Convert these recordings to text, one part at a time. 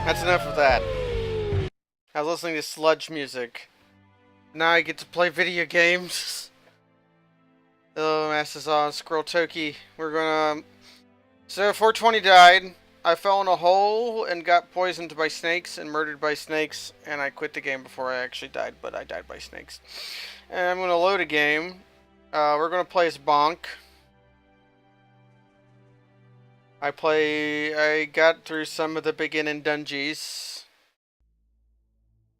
That's enough of that. I was listening to sludge music. Now I get to play video games. Hello, Mastazon, Squirrel Toki. We're gonna... So, 420 died. I fell in a hole and got poisoned by snakes and murdered by snakes, and I quit the game before I actually died, but I died by snakes. And I'm gonna load a game. We're gonna play as Bonk. I got through some of the beginning dungeons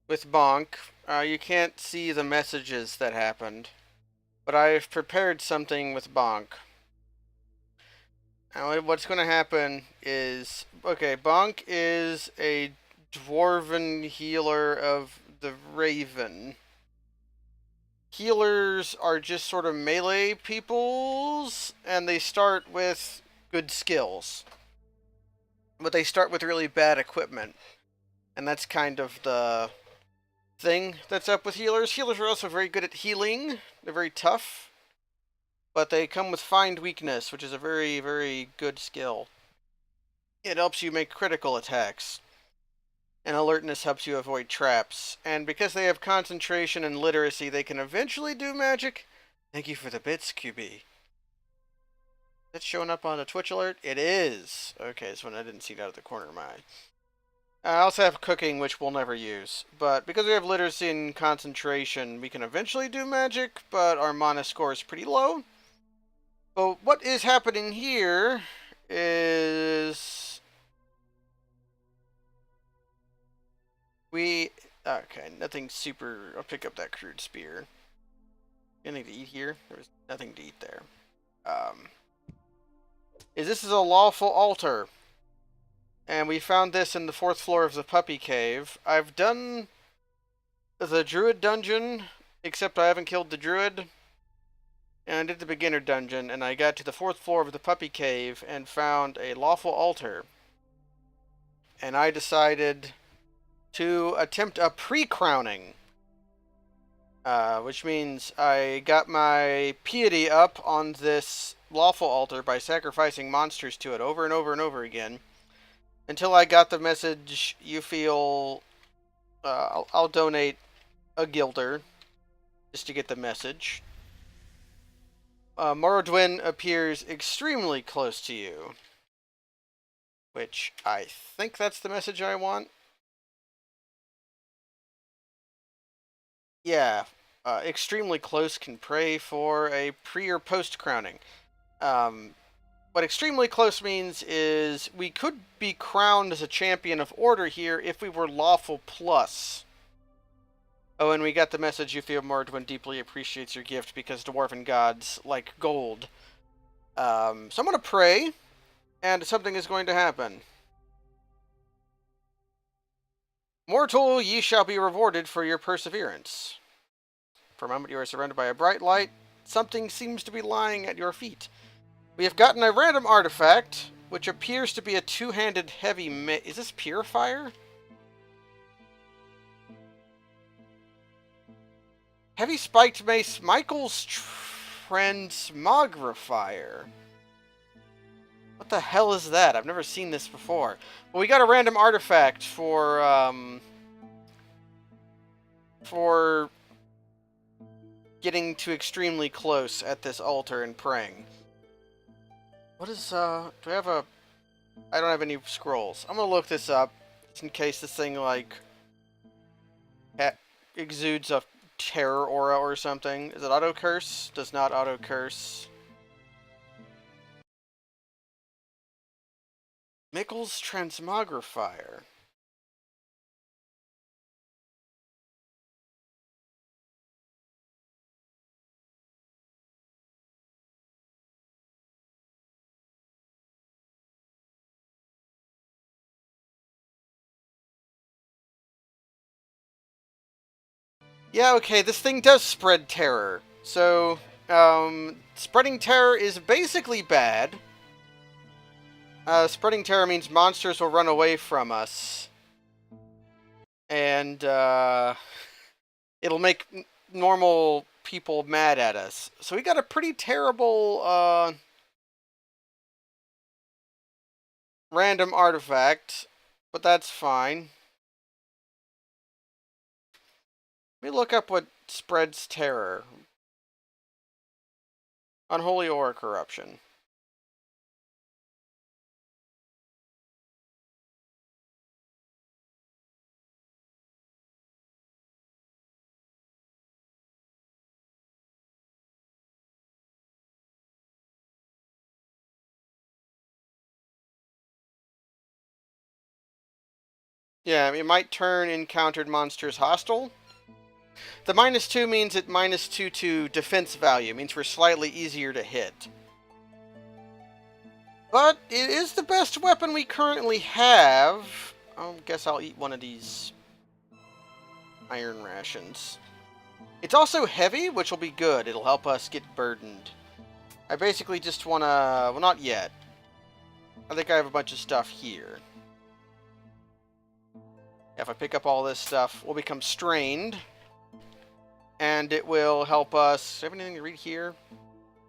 with Bonk. You can't see the messages that happened, but I've prepared something with Bonk. Now, what's going to happen is, okay, Bonk is a dwarven healer of the Raven. Healers are just sort of melee peoples, and they start with good skills. But they start with really bad equipment. And that's kind of the thing that's up with healers. Healers are also very good at healing. They're very tough. But they come with Find Weakness, which is a very, very good skill. It helps you make critical attacks. And Alertness helps you avoid traps. And because they have concentration and literacy, they can eventually do magic. Thank you for the bits, QB. Is that showing up on a Twitch alert? It is. Okay, it's when I didn't see it out of the corner of my eye. I also have cooking, which we'll never use. But because we have literacy and concentration, we can eventually do magic, but our mana score is pretty low. But what is happening here is... Okay, nothing super... I'll pick up that crude spear. Anything to eat here? There's nothing to eat there. This is a lawful altar. And we found this in the 4th floor of the Puppy Cave. I've done the Druid dungeon, except I haven't killed the Druid. And I did the beginner dungeon, and I got to the 4th floor of the Puppy Cave and found a lawful altar. And I decided to attempt a pre-crowning. Which means I got my piety up on this lawful altar by sacrificing monsters to it over and over and over again. Until I got the message, you feel... I'll donate a guilder just to get the message. Morrodwyn appears extremely close to you. Which I think that's the message I want. Yeah, extremely close can pray for a pre- or post-crowning. What extremely close means is we could be crowned as a champion of order here if we were lawful plus. Oh, and we got the message you feel Morrodwyn deeply appreciates your gift because dwarven gods like gold. So I'm going to pray, and something is going to happen. Mortal, ye shall be rewarded for your perseverance. For a moment you are surrounded by a bright light. Something seems to be lying at your feet. We have gotten a random artifact, which appears to be a two-handed heavy Is this Purifier? Heavy spiked mace, Michael's Transmogrifier. What the hell is that? I've never seen this before. Well, we got a random artifact for getting to extremely close at this altar and praying. What is, do I have a... I don't have any scrolls. I'm gonna look this up, just in case this thing, like, exudes a terror aura or something. Is it auto-curse? Does not auto-curse. Michael's Transmogrifier. Yeah, okay, this thing does spread terror. So, spreading terror is basically bad. Spreading terror means monsters will run away from us. And, it'll make normal people mad at us. So we got a pretty terrible, random artifact. but that's fine. Let me look up what spreads terror. Unholy aura corruption. Yeah, it might turn encountered monsters hostile. The -2 means it -2 to defense value. It means we're slightly easier to hit. But it is the best weapon we currently have. I guess I'll eat one of these iron rations. It's also heavy, which will be good. It'll help us get burdened. I basically just want to... Well, not yet. I think I have a bunch of stuff here. If I pick up all this stuff, we'll become strained. And it will help us... Do I have anything to read here? I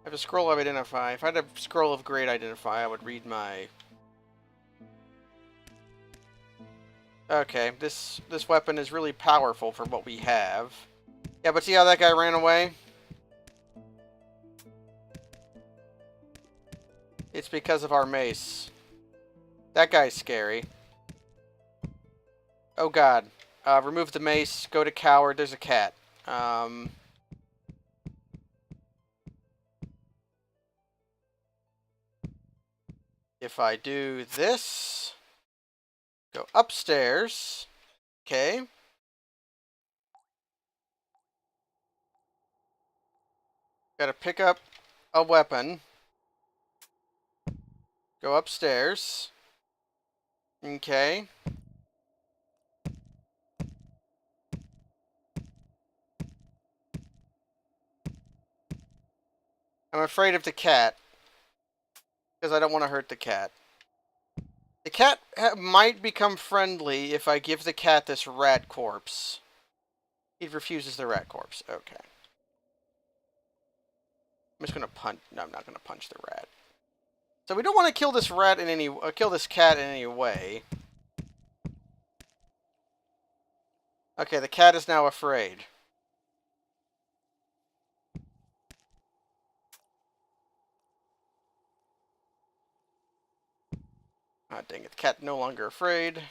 have a scroll of identify. If I had a scroll of great identify, I would read my... Okay, this weapon is really powerful for what we have. Yeah, but see how that guy ran away? It's because of our mace. That guy's scary. Oh god. Remove the mace, go to coward, there's a cat. If I do this, go upstairs, okay. Gotta pick up a weapon. Go upstairs. Okay. I'm afraid of the cat. Because I don't want to hurt the cat. The cat might become friendly if I give the cat this rat corpse. He refuses the rat corpse. Okay. I'm just gonna punch. No, I'm not gonna punch the rat. So we don't want to kill this rat in any. Kill this cat in any way. Okay, the cat is now afraid. Ah, dang it! The cat no longer afraid.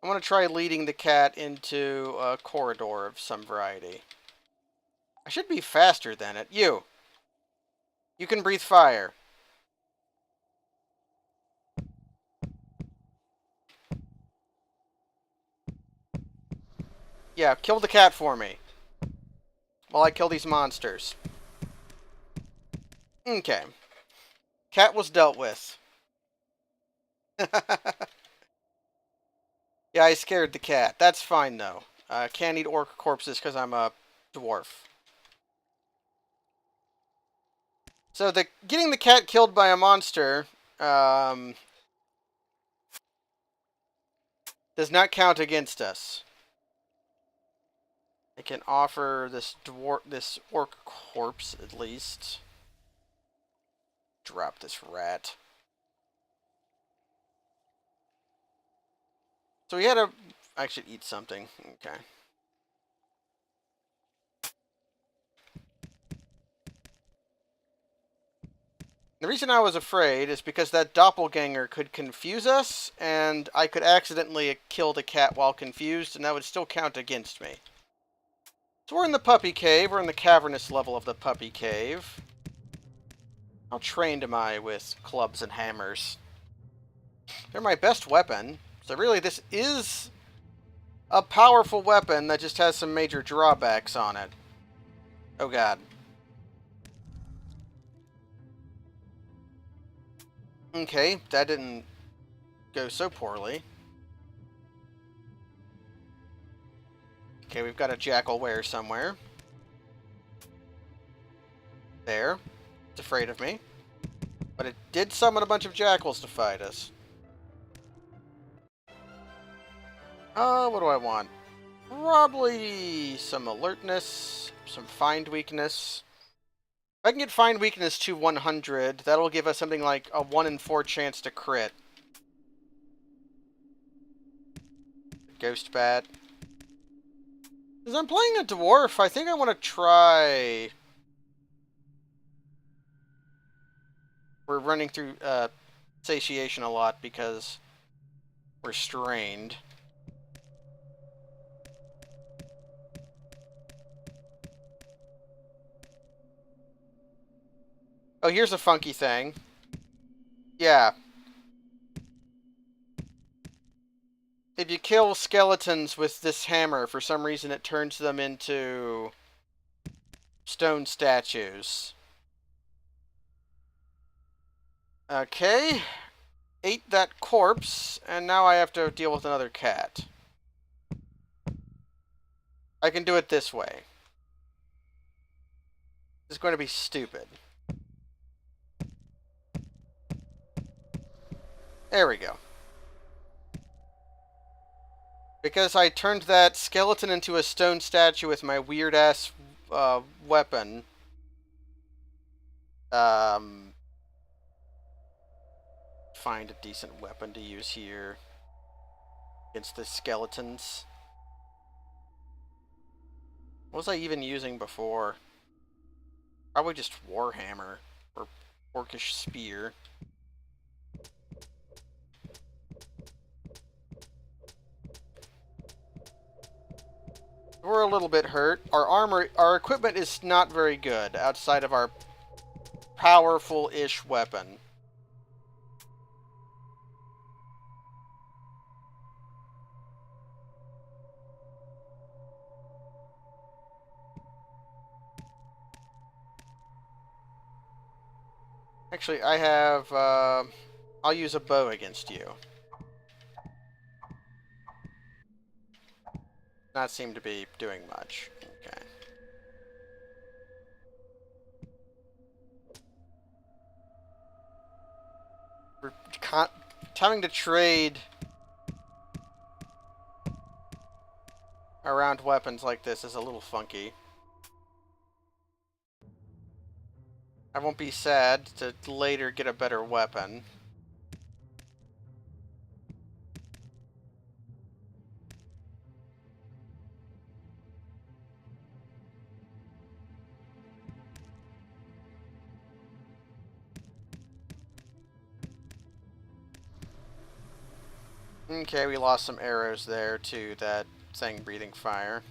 I'm gonna try leading the cat into a corridor of some variety. I should be faster than it. You! You can breathe fire. Yeah, kill the cat for me. While I kill these monsters. Okay. Cat was dealt with. Yeah, I scared the cat. That's fine, though. I can't eat orc corpses because I'm a dwarf. So getting the cat killed by a monster does not count against us. I can offer this orc corpse at least. Drop this rat. So we had a... I should eat something. Okay. The reason I was afraid is because that doppelganger could confuse us, and I could accidentally kill the cat while confused, and that would still count against me. So we're in the puppy cave. We're in the cavernous level of the puppy cave. How trained am I with clubs and hammers? They're my best weapon. So really, this is a powerful weapon that just has some major drawbacks on it. Oh god. Okay, that didn't go so poorly. Okay, we've got a jackalware somewhere. There. It's afraid of me. But it did summon a bunch of jackals to fight us. What do I want? Probably some alertness, some find weakness. If I can get find weakness to 100, that'll give us something like a 1 in 4 chance to crit. Ghost Bat. Because I'm playing a dwarf, I think I want to try... We're running through satiation a lot because we're strained. Oh, here's a funky thing. Yeah. If you kill skeletons with this hammer, for some reason it turns them into stone statues. Okay. Ate that corpse, and now I have to deal with another cat. I can do it this way. This is going to be stupid. There we go. Because I turned that skeleton into a stone statue with my weird-ass weapon. Find a decent weapon to use here against the skeletons. What was I even using before? Probably just Warhammer or Orcish Spear. We're a little bit hurt. Our equipment is not very good outside of our powerful-ish weapon. Actually, I have, I'll use a bow against you. Not seem to be doing much. Okay. We're having to trade around weapons like this is a little funky. I won't be sad to later get a better weapon. Okay, we lost some arrows there to that thing breathing fire.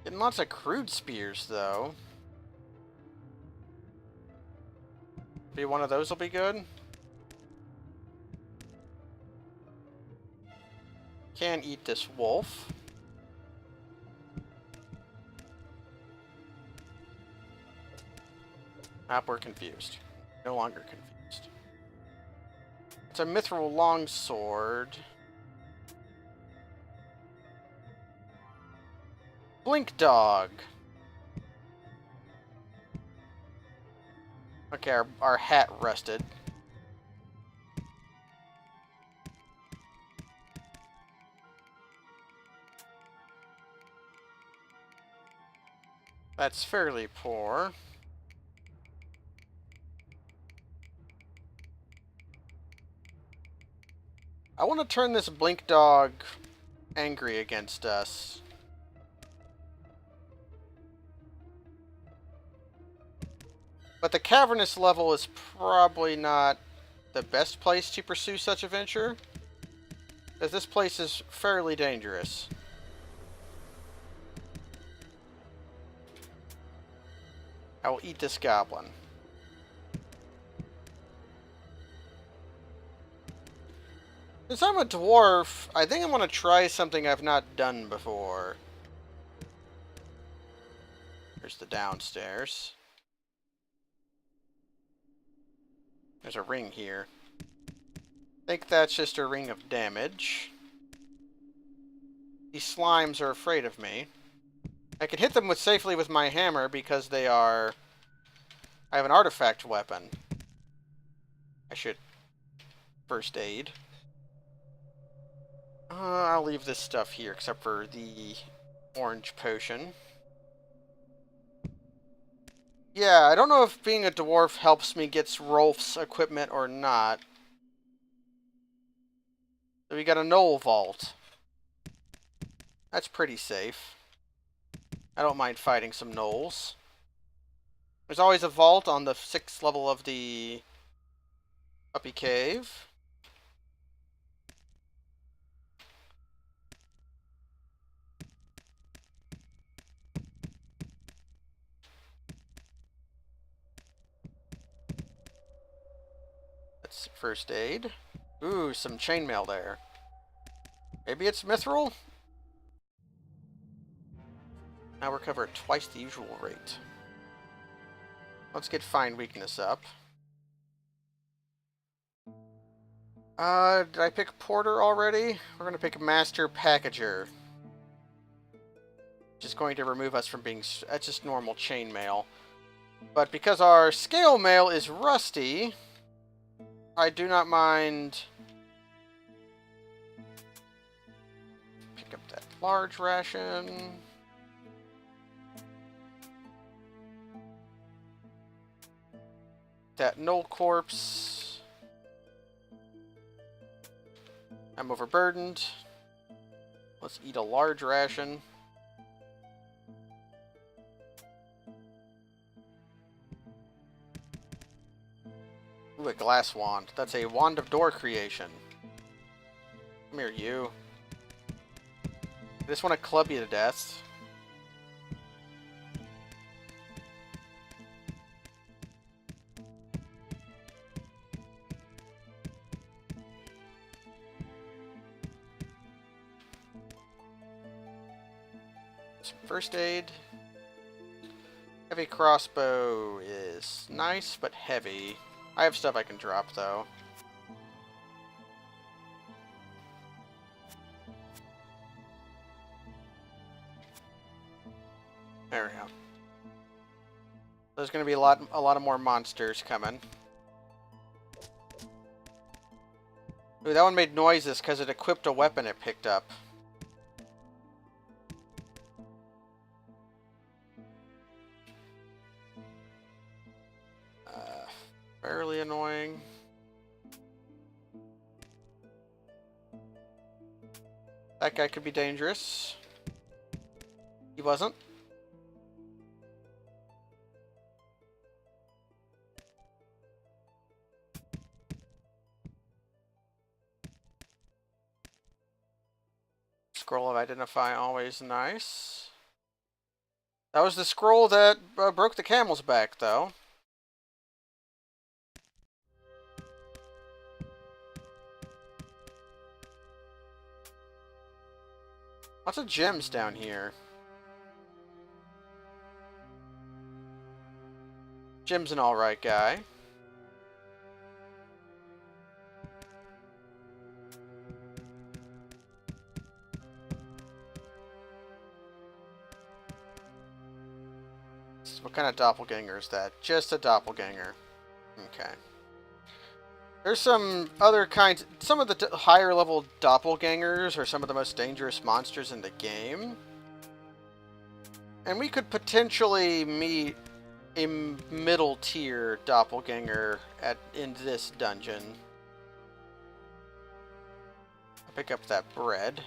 Getting lots of crude spears, though. Maybe one of those will be good. Can't eat this wolf. We're confused. No longer confused. It's a mithril longsword. Blink dog. Okay, our hat rusted. That's fairly poor. I want to turn this blink dog angry against us. But the cavernous level is probably not the best place to pursue such a venture, because this place is fairly dangerous. I will eat this goblin. Since I'm a dwarf, I think I want to try something I've not done before. There's the downstairs. There's a ring here. I think that's just a ring of damage. These slimes are afraid of me. I can hit them safely with my hammer because they are... I have an artifact weapon. I should first aid. I'll leave this stuff here, except for the orange potion. Yeah, I don't know if being a dwarf helps me get Rolf's equipment or not. So we got a Knoll Vault. That's pretty safe. I don't mind fighting some gnolls. There's always a vault on the 6th level of the Puppy Cave. That's first aid. Ooh, some chainmail there. Maybe it's mithril? Now recover at twice the usual rate. Let's get fine weakness up. Did I pick Porter already? We're gonna pick Master Packager. Which is going to remove us from being... That's just normal chainmail. But because our scale mail is rusty, I do not mind... Pick up that large ration. That Knoll Corpse. I'm overburdened. Let's eat a large ration. Ooh, a glass wand. That's a wand of door creation. Come here, you. I just want to club you to death. Some first aid. Heavy crossbow is nice, but heavy. I have stuff I can drop, though. There we go. There's going to be a lot of more monsters coming. Ooh, that one made noises because it equipped a weapon it picked up. Fairly annoying. That guy could be dangerous. He wasn't. Scroll of Identify, always nice. That was the scroll that broke the camel's back, though. Lots of gems down here. Jim's an alright guy. What kind of doppelganger is that? Just a doppelganger. Okay. There's some other kinds... Some of the higher level doppelgangers are some of the most dangerous monsters in the game. And we could potentially meet a middle tier doppelganger in this dungeon. I'll pick up that bread.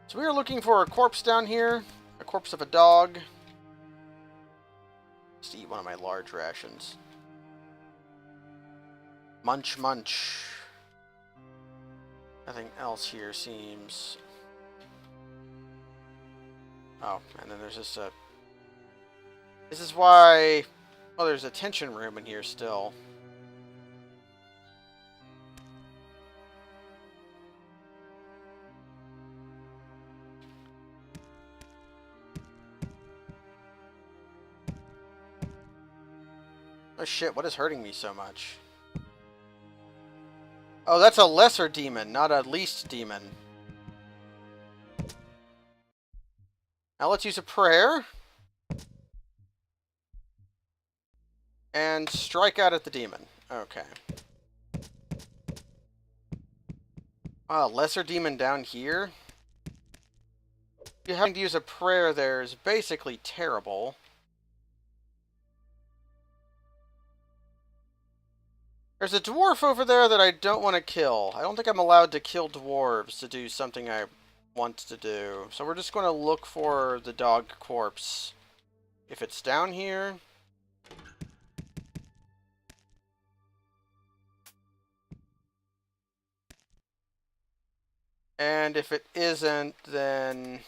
So we are looking for a corpse down here. A corpse of a dog. Just eat one of my large rations. Munch, munch. Nothing else here seems... Oh, and then there's just a... This is why... Oh, there's a tension room in here still. Oh shit, what is hurting me so much? Oh, that's a lesser demon, not a least demon. Now let's use a prayer. And strike out at the demon. Okay. Ah, lesser demon down here? You having to use a prayer there is basically terrible. There's a dwarf over there that I don't want to kill. I don't think I'm allowed to kill dwarves to do something I want to do. So we're just going to look for the dog corpse. If it's down here... And if it isn't, then...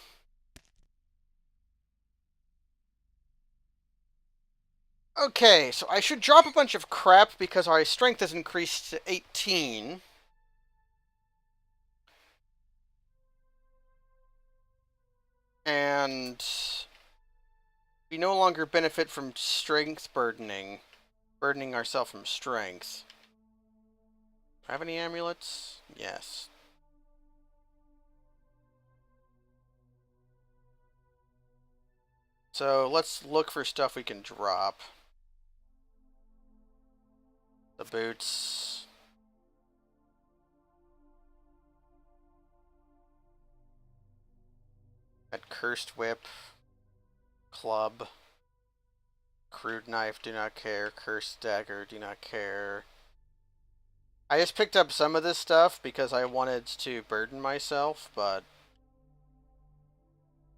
Okay, so I should drop a bunch of crap because our strength has increased to 18. And we no longer benefit from strength burdening ourselves from strength. Do I have any amulets? Yes. So let's look for stuff we can drop. The boots. That cursed whip. Club. Crude knife, do not care. Cursed dagger, do not care. I just picked up some of this stuff because I wanted to burden myself, but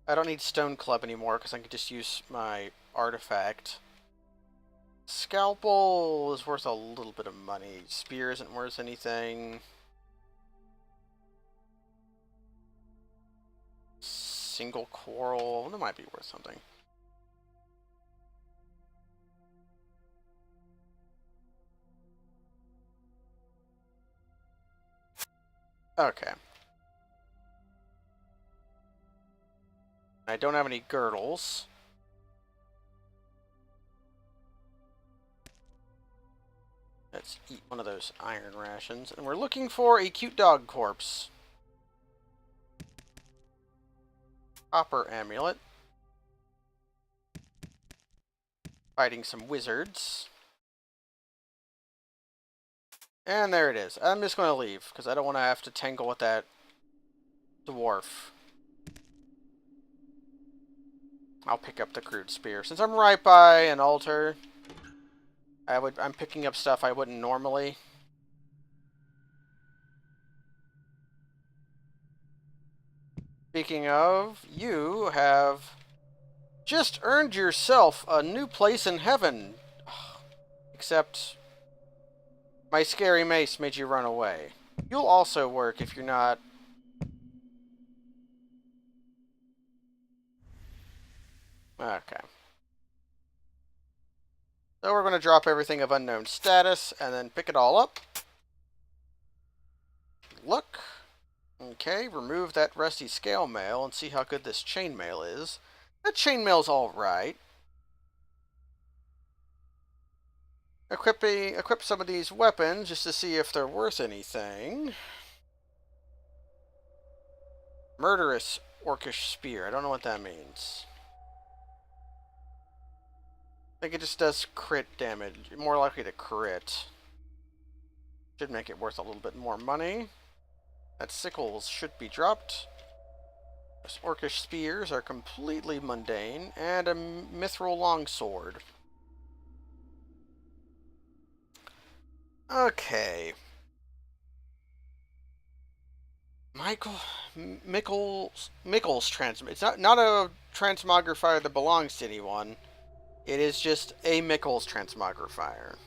I don't need Stone Club anymore because I can just use my artifact. Scalpel is worth a little bit of money. Spear isn't worth anything. Single quarrel, that might be worth something. Okay. I don't have any girdles. Let's eat one of those iron rations. And we're looking for a cute dog corpse. Copper amulet. Fighting some wizards. And there it is. I'm just going to leave, because I don't want to have to tangle with that dwarf. I'll pick up the crude spear. Since I'm right by an altar, I'm picking up stuff I wouldn't normally. Speaking of, you have just earned yourself a new place in heaven. Except my scary mace made you run away. You'll also work if you're not... Okay. So we're going to drop everything of unknown status and then pick it all up. Look. Okay, remove that rusty scale mail and see how good this chainmail is. That chainmail's alright. Equip some of these weapons just to see if they're worth anything. Murderous orcish spear. I don't know what that means. I think it just does crit damage. More likely to crit. Should make it worth a little bit more money. That sickles should be dropped. Those orcish spears are completely mundane. And a mithril longsword. Okay. Mickle's transmit. It's not a transmogrifier that belongs to anyone. It is just a Mickle's transmogrifier.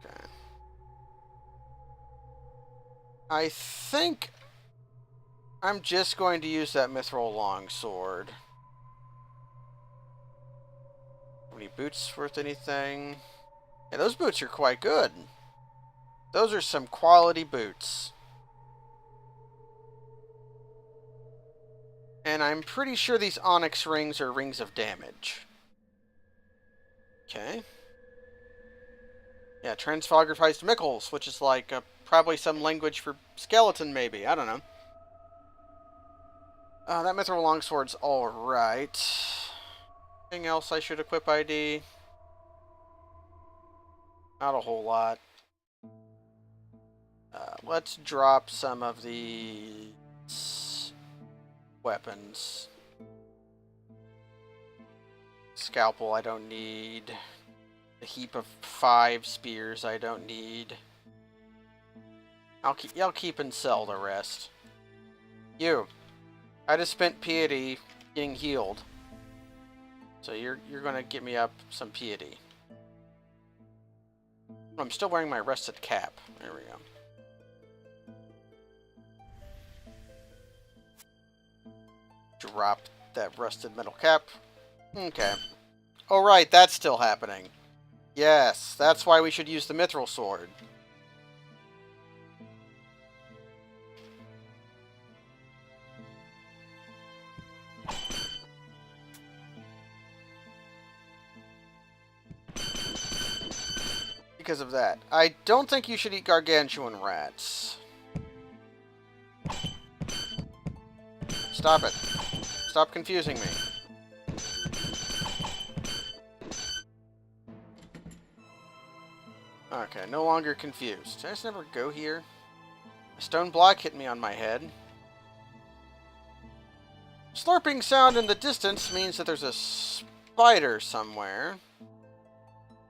Okay. I think I'm just going to use that mithril longsword. Any boots worth anything? Yeah, those boots are quite good. Those are some quality boots. And I'm pretty sure these onyx rings are rings of damage. Okay. Yeah, transmogrified Mickles, which is like probably some language for skeleton, maybe. I don't know. That mithril longsword's alright. Anything else I should equip ID? Not a whole lot. Let's drop some of these weapons. Scalpel I don't need. A heap of 5 spears I don't need. I'll keep and sell the rest. You. I just spent piety getting healed. So you're gonna get me up some piety. I'm still wearing my rusted cap. There we go. Drop that rusted metal cap. Okay. Oh right, that's still happening. Yes, that's why we should use the mithril sword. Because of that. I don't think you should eat gargantuan rats. Stop it. Stop confusing me. Okay, no longer confused. Did I just never go here? A stone block hit me on my head. Slurping sound in the distance means that there's a spider somewhere.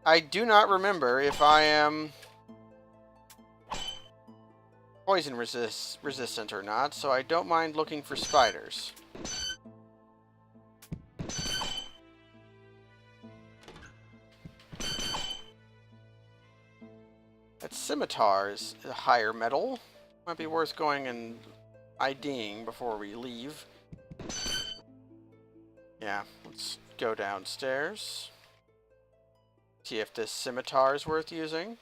I do not remember if I am poison resistant or not, so I don't mind looking for spiders. That scimitar is a higher metal. Might be worth going and IDing before we leave. Yeah, let's go downstairs. See if this scimitar is worth using.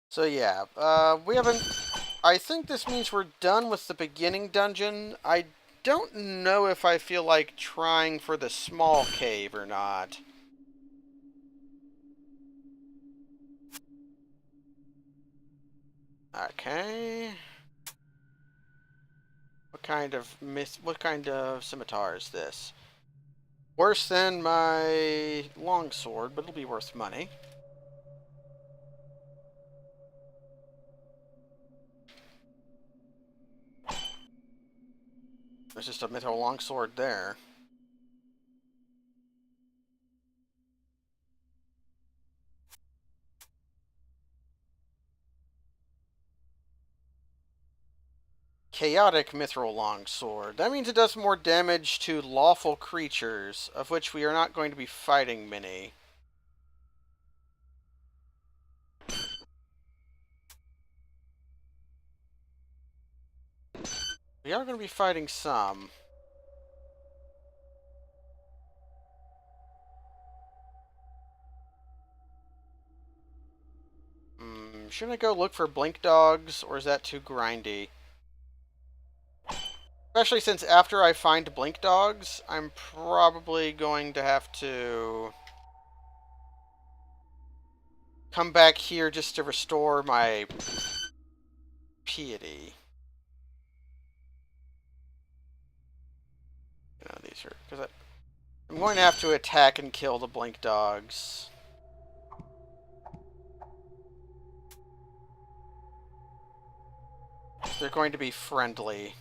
So yeah, we haven't... I think this means we're done with the beginning dungeon. I don't know if I feel like trying for the small cave or not. Okay. What kind of scimitar is this? Worse than my longsword, but it'll be worth money. There's just a mithril longsword there. Chaotic mithril longsword. That means it does more damage to lawful creatures, of which we are not going to be fighting many. We are going to be fighting some. Shouldn't I go look for blink dogs, or is that too grindy? Especially since after I find blink dogs, I'm probably going to have to come back here just to restore my piety. You know, these are... because I'm going to have to attack and kill the blink dogs. They're going to be friendly.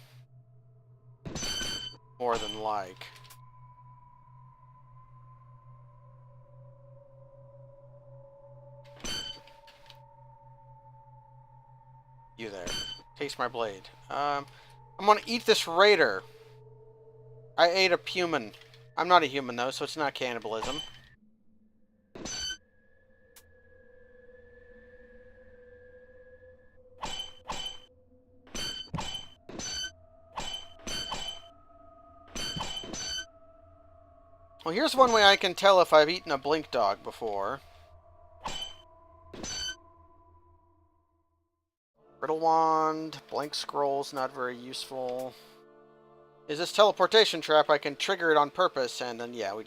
More than like. You there. Taste my blade. I'm gonna eat this raider. I ate a human. I'm not a human though, so it's not cannibalism. Well, here's one way I can tell if I've eaten a blink dog before. Brittle wand, blank scrolls, not very useful. Is this teleportation trap? I can trigger it on purpose, and then yeah, we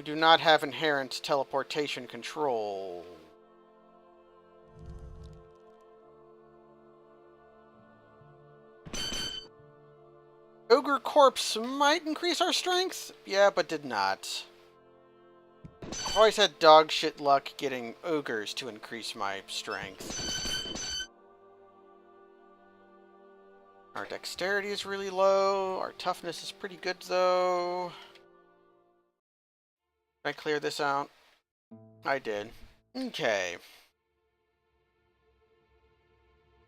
do not have inherent teleportation control. Ogre corpse might increase our strength? Yeah, but did not. I've always had dog shit luck getting ogres to increase my strength. Our dexterity is really low. Our toughness is pretty good, though. Did I clear this out? I did. Okay.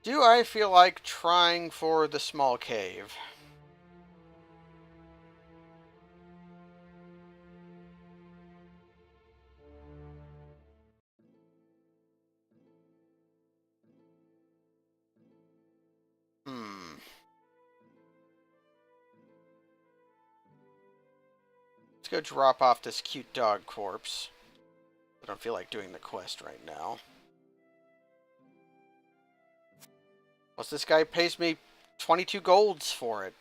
Do I feel like trying for the small cave? Let's go drop off this cute dog corpse. I don't feel like doing the quest right now. Plus, this guy pays me 22 golds for it.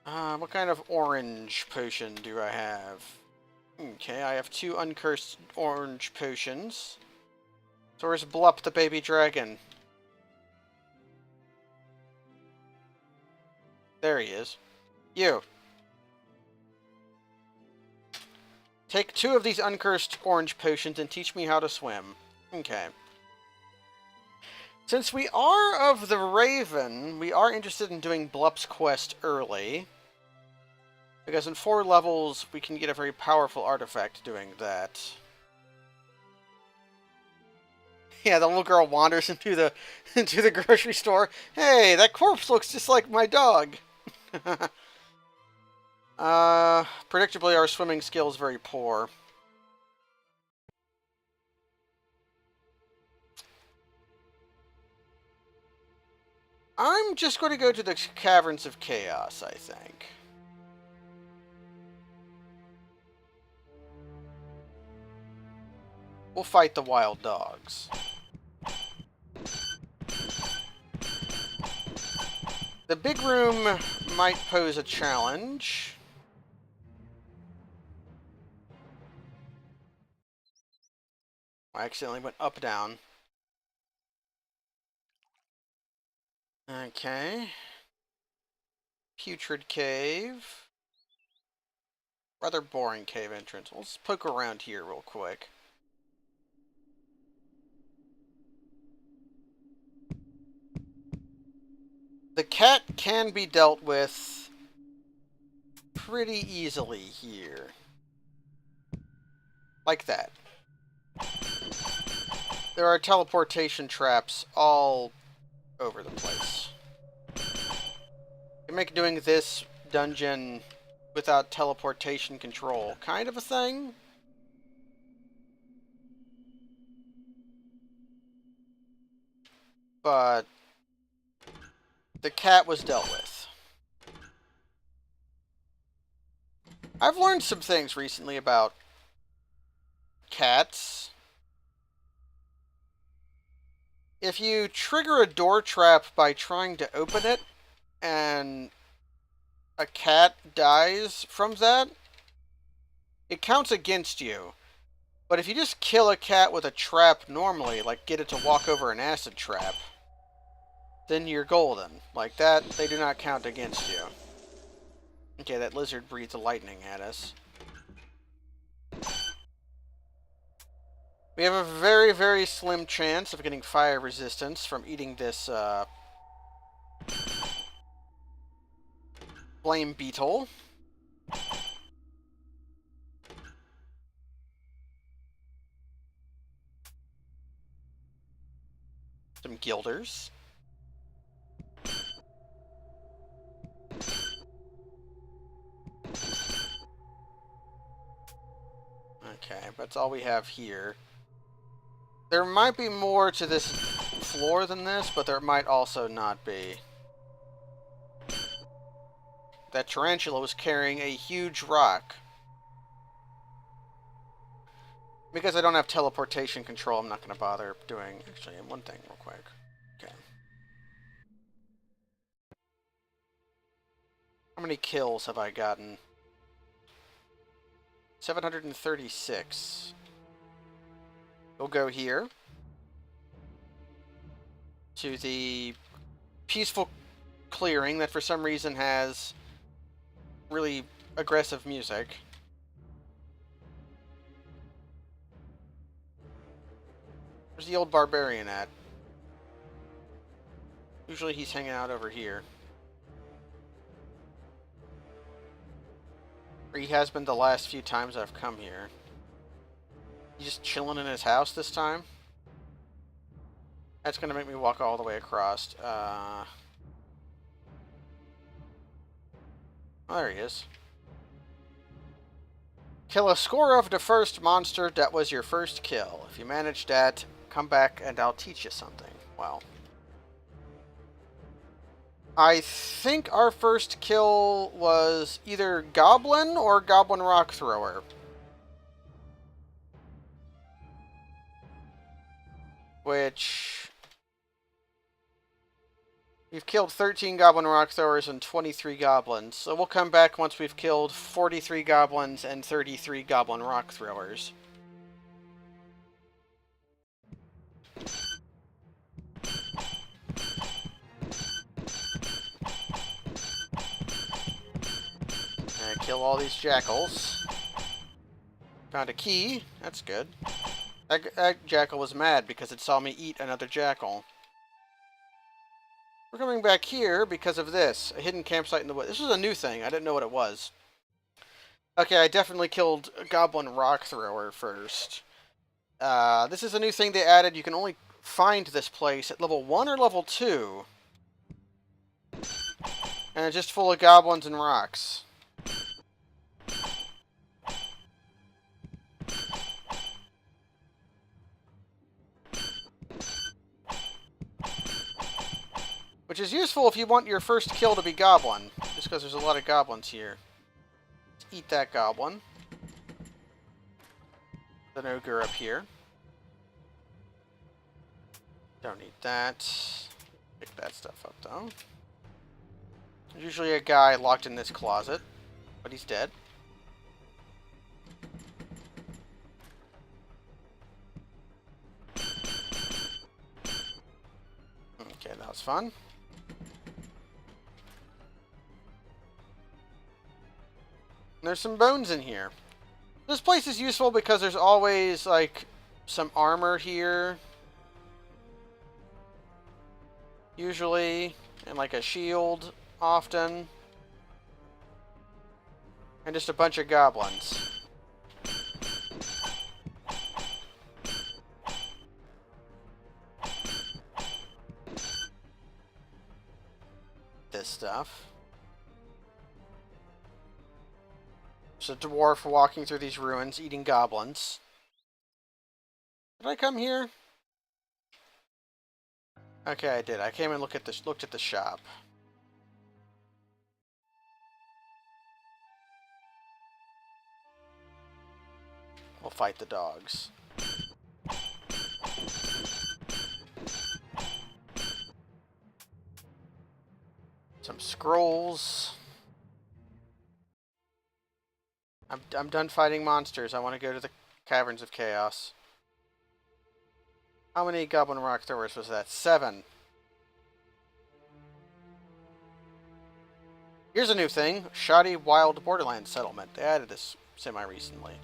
What kind of orange potion do I have? Okay, I have 2 uncursed orange potions. So where's Blup the baby dragon? There he is. You. Take 2 of these uncursed orange potions and teach me how to swim. Okay. Since we are of the Raven, we are interested in doing Blup's quest early. Because in 4 levels, we can get a very powerful artifact doing that. Yeah, the little girl wanders into the grocery store. Hey, that corpse looks just like my dog. Predictably, our swimming skill is very poor. I'm just going to go to the Caverns of Chaos, I think. We'll fight the wild dogs. The big room might pose a challenge. I accidentally went up, down. Okay. Putrid Cave. Rather boring cave entrance. Let's poke around here real quick. The cat can be dealt with pretty easily here. Like that. There are teleportation traps all over the place. You make doing this dungeon without teleportation control kind of a thing. But the cat was dealt with. I've learned some things recently about cats. If you trigger a door trap by trying to open it, and a cat dies from that, it counts against you. But if you just kill a cat with a trap normally, like get it to walk over an acid trap, then you're golden. Like that, they do not count against you. Okay, that lizard breathes lightning at us. We have a very, very slim chance of getting fire resistance from eating this, flame beetle. Some guilders. Okay, that's all we have here. There might be more to this floor than this, but there might also not be. That tarantula was carrying a huge rock. Because I don't have teleportation control, I'm not going to bother doing... Actually, one thing real quick. Okay. How many kills have I gotten? 736. We'll go here. To the peaceful clearing that for some reason has really aggressive music. Where's the old barbarian at? Usually he's hanging out over here. Or he has been the last few times I've come here. He's just chilling in his house this time. That's gonna make me walk all the way across. Oh, there he is. Kill a score of the first monster that was your first kill. If you manage that, come back and I'll teach you something. Well, I think our first kill was either Goblin or Goblin Rock Thrower. Which... we've killed 13 Goblin Rock Throwers and 23 Goblins. So we'll come back once we've killed 43 Goblins and 33 Goblin Rock Throwers. And kill all these jackals. Found a key. That's good. That jackal was mad because it saw me eat another jackal. We're coming back here because of this. A hidden campsite in the woods. This was a new thing. I didn't know what it was. Okay, I definitely killed a Goblin Rock Thrower first. This is a new thing they added. You can only find this place at level 1 or level 2. And it's just full of goblins and rocks. Which is useful if you want your first kill to be goblin. Just because there's a lot of goblins here. Let's eat that goblin. There's an ogre up here. Don't need that. Pick that stuff up though. There's usually a guy locked in this closet. But he's dead. Okay, that was fun. There's some bones in here. This place is useful because there's always, like, some armor here. Usually. And, like, a shield, often. And just a bunch of goblins. This stuff. There's a dwarf walking through these ruins, eating goblins. Did I come here? Okay, I did. I came and looked at the shop. We'll fight the dogs. Some scrolls. I'm done fighting monsters. I want to go to the Caverns of Chaos. How many Goblin Rock Throwers was that? 7. Here's a new thing. Shoddy Wild Borderlands Settlement. They added this semi-recently.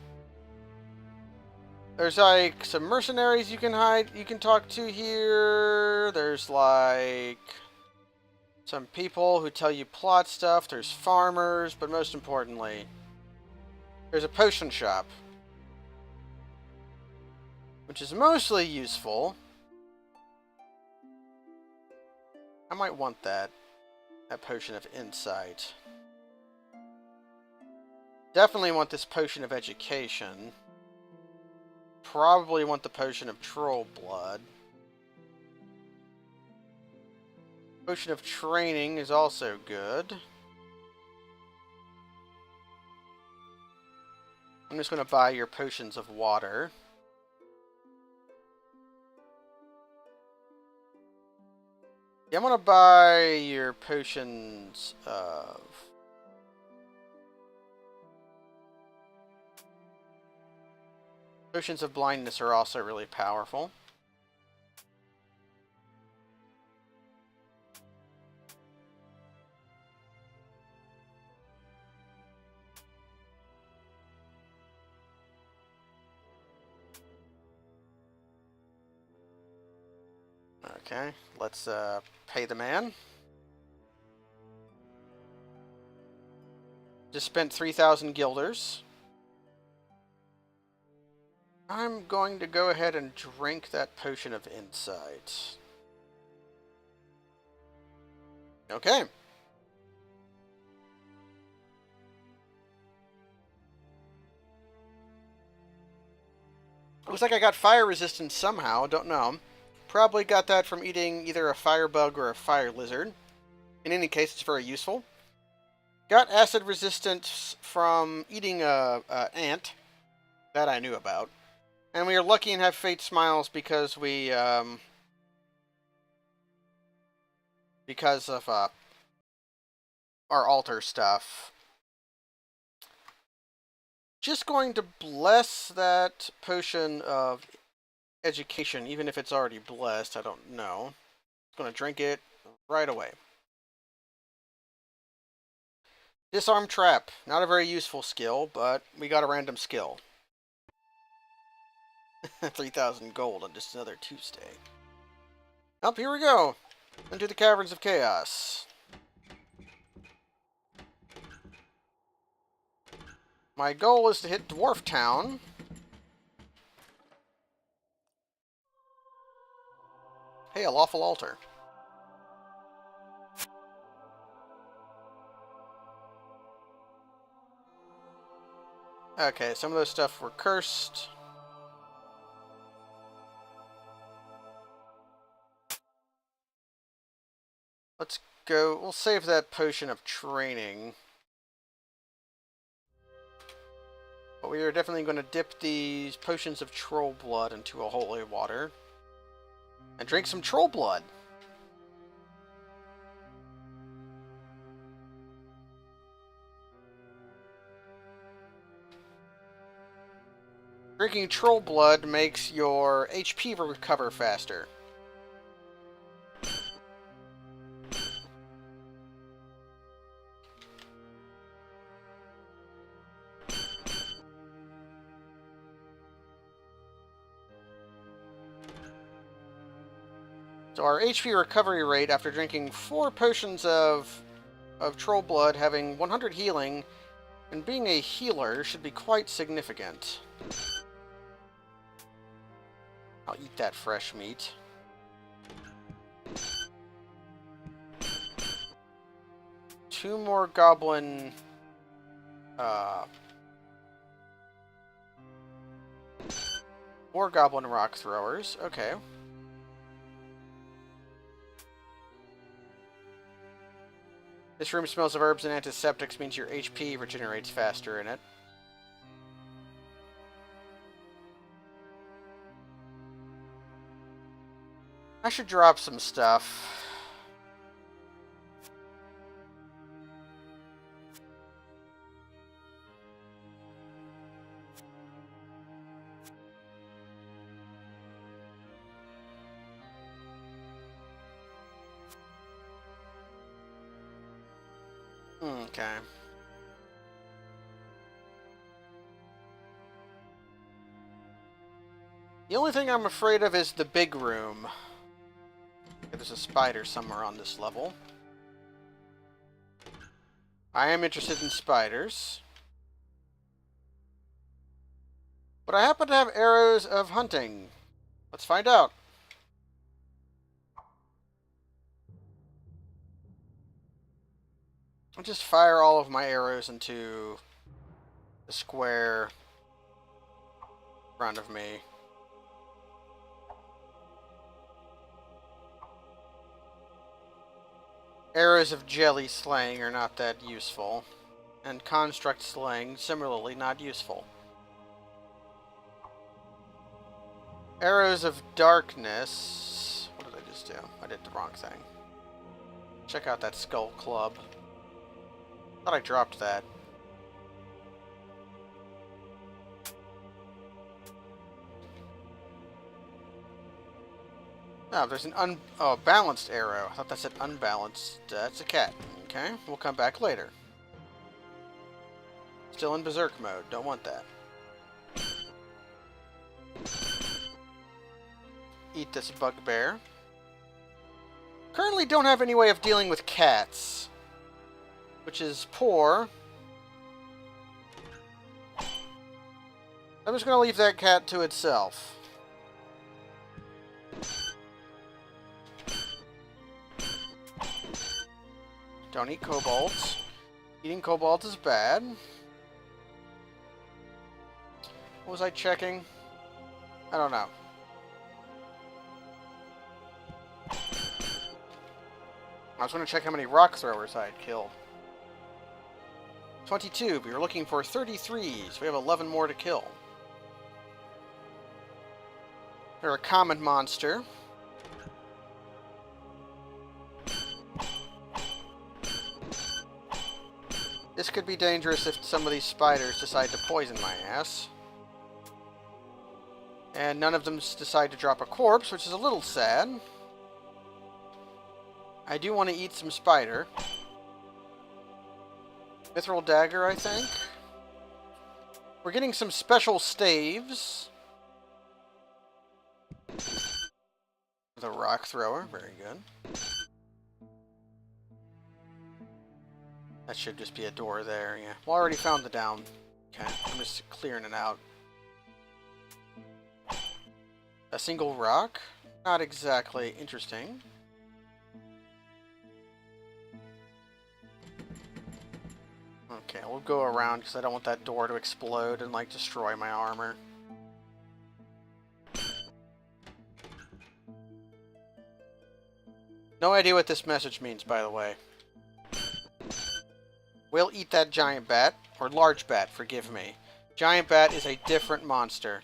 There's like some mercenaries you can talk to here. There's like some people who tell you plot stuff. There's farmers, but most importantly, there's a potion shop, which is mostly useful. I might want that potion of insight. Definitely want this potion of education. Probably want the potion of troll blood. Potion of training is also good. I'm just going to buy your potions of water. Yeah, I'm going to buy your potions of... Potions of blindness are also really powerful. Okay, let's pay the man. Just spent 3,000 guilders. I'm going to go ahead and drink that potion of insight. Okay. Looks like I got fire resistance somehow, don't know. Probably got that from eating either a fire bug or a fire lizard. In any case, it's very useful. Got acid resistance from eating a ant. That I knew about. And we are lucky and have fate smiles because we, because of our altar stuff. Just going to bless that potion of education, even if it's already blessed. I don't know. Going to drink it right away. Disarm trap. Not a very useful skill, but we got a random skill. 3,000 gold on just another Tuesday. Up, here we go. Into the Caverns of Chaos. My goal is to hit Dwarf Town. Hey, a lawful altar. Okay, some of those stuff were cursed. Let's go. We'll save that potion of training. But we are definitely going to dip these potions of troll blood into a holy water. And drink some troll blood. Drinking troll blood makes your HP recover faster. So our HP recovery rate after drinking 4 potions of troll blood, having 100 healing, and being a healer should be quite significant. I'll eat that fresh meat. Two more goblin... more goblin rock throwers. Okay. This room smells of herbs and antiseptics, means your HP regenerates faster in it. I should drop some stuff. Okay. The only thing I'm afraid of is the big room. There's a spider somewhere on this level. I am interested in spiders. But I happen to have arrows of hunting. Let's find out. I'll just fire all of my arrows into the square in front of me. Arrows of jelly slaying are not that useful. And construct slaying, similarly not useful. Arrows of darkness... What did I just do? I did the wrong thing. Check out that skull club. Thought I dropped that. Oh, there's an balanced arrow. I thought that said unbalanced. That's a cat. Okay, we'll come back later. Still in berserk mode. Don't want that. Eat this bugbear. Currently don't have any way of dealing with cats, which is poor. I'm just going to leave that cat to itself. Don't eat kobolds. Eating kobolds is bad. What was I checking? I don't know. I was going to check how many rock throwers I had killed. 22, but you're looking for 33, so we have 11 more to kill. They're a common monster. This could be dangerous if some of these spiders decide to poison my ass. And none of them decide to drop a corpse, which is a little sad. I do want to eat some spider. Mithril dagger, I think. We're getting some special staves. The rock thrower, very good. That should just be a door there, yeah. Well, I already found the down. Okay, I'm just clearing it out. A single rock? Not exactly interesting. Okay, we'll go around because I don't want that door to explode and, like, destroy my armor. No idea what this message means, by the way. We'll eat that giant bat. Or large bat, forgive me. Giant bat is a different monster.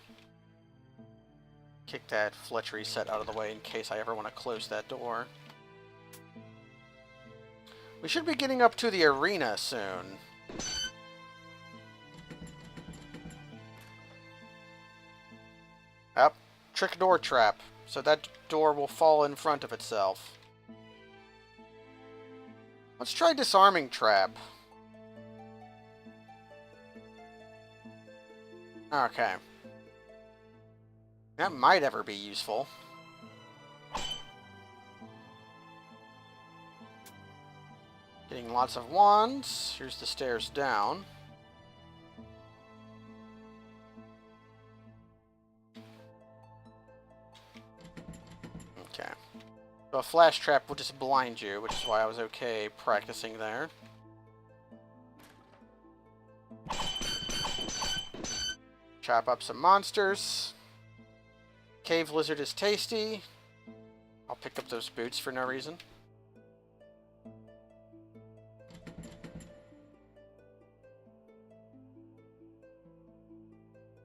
Kick that Fletchery set out of the way in case I ever want to close that door. We should be getting up to the arena soon. Yep. Trick door trap. So that door will fall in front of itself. Let's try disarming trap. Okay. That might ever be useful. Getting lots of wands. Here's the stairs down. Okay. So a flash trap will just blind you, which is why I was okay practicing there. Chop up some monsters. Cave lizard is tasty. I'll pick up those boots for no reason.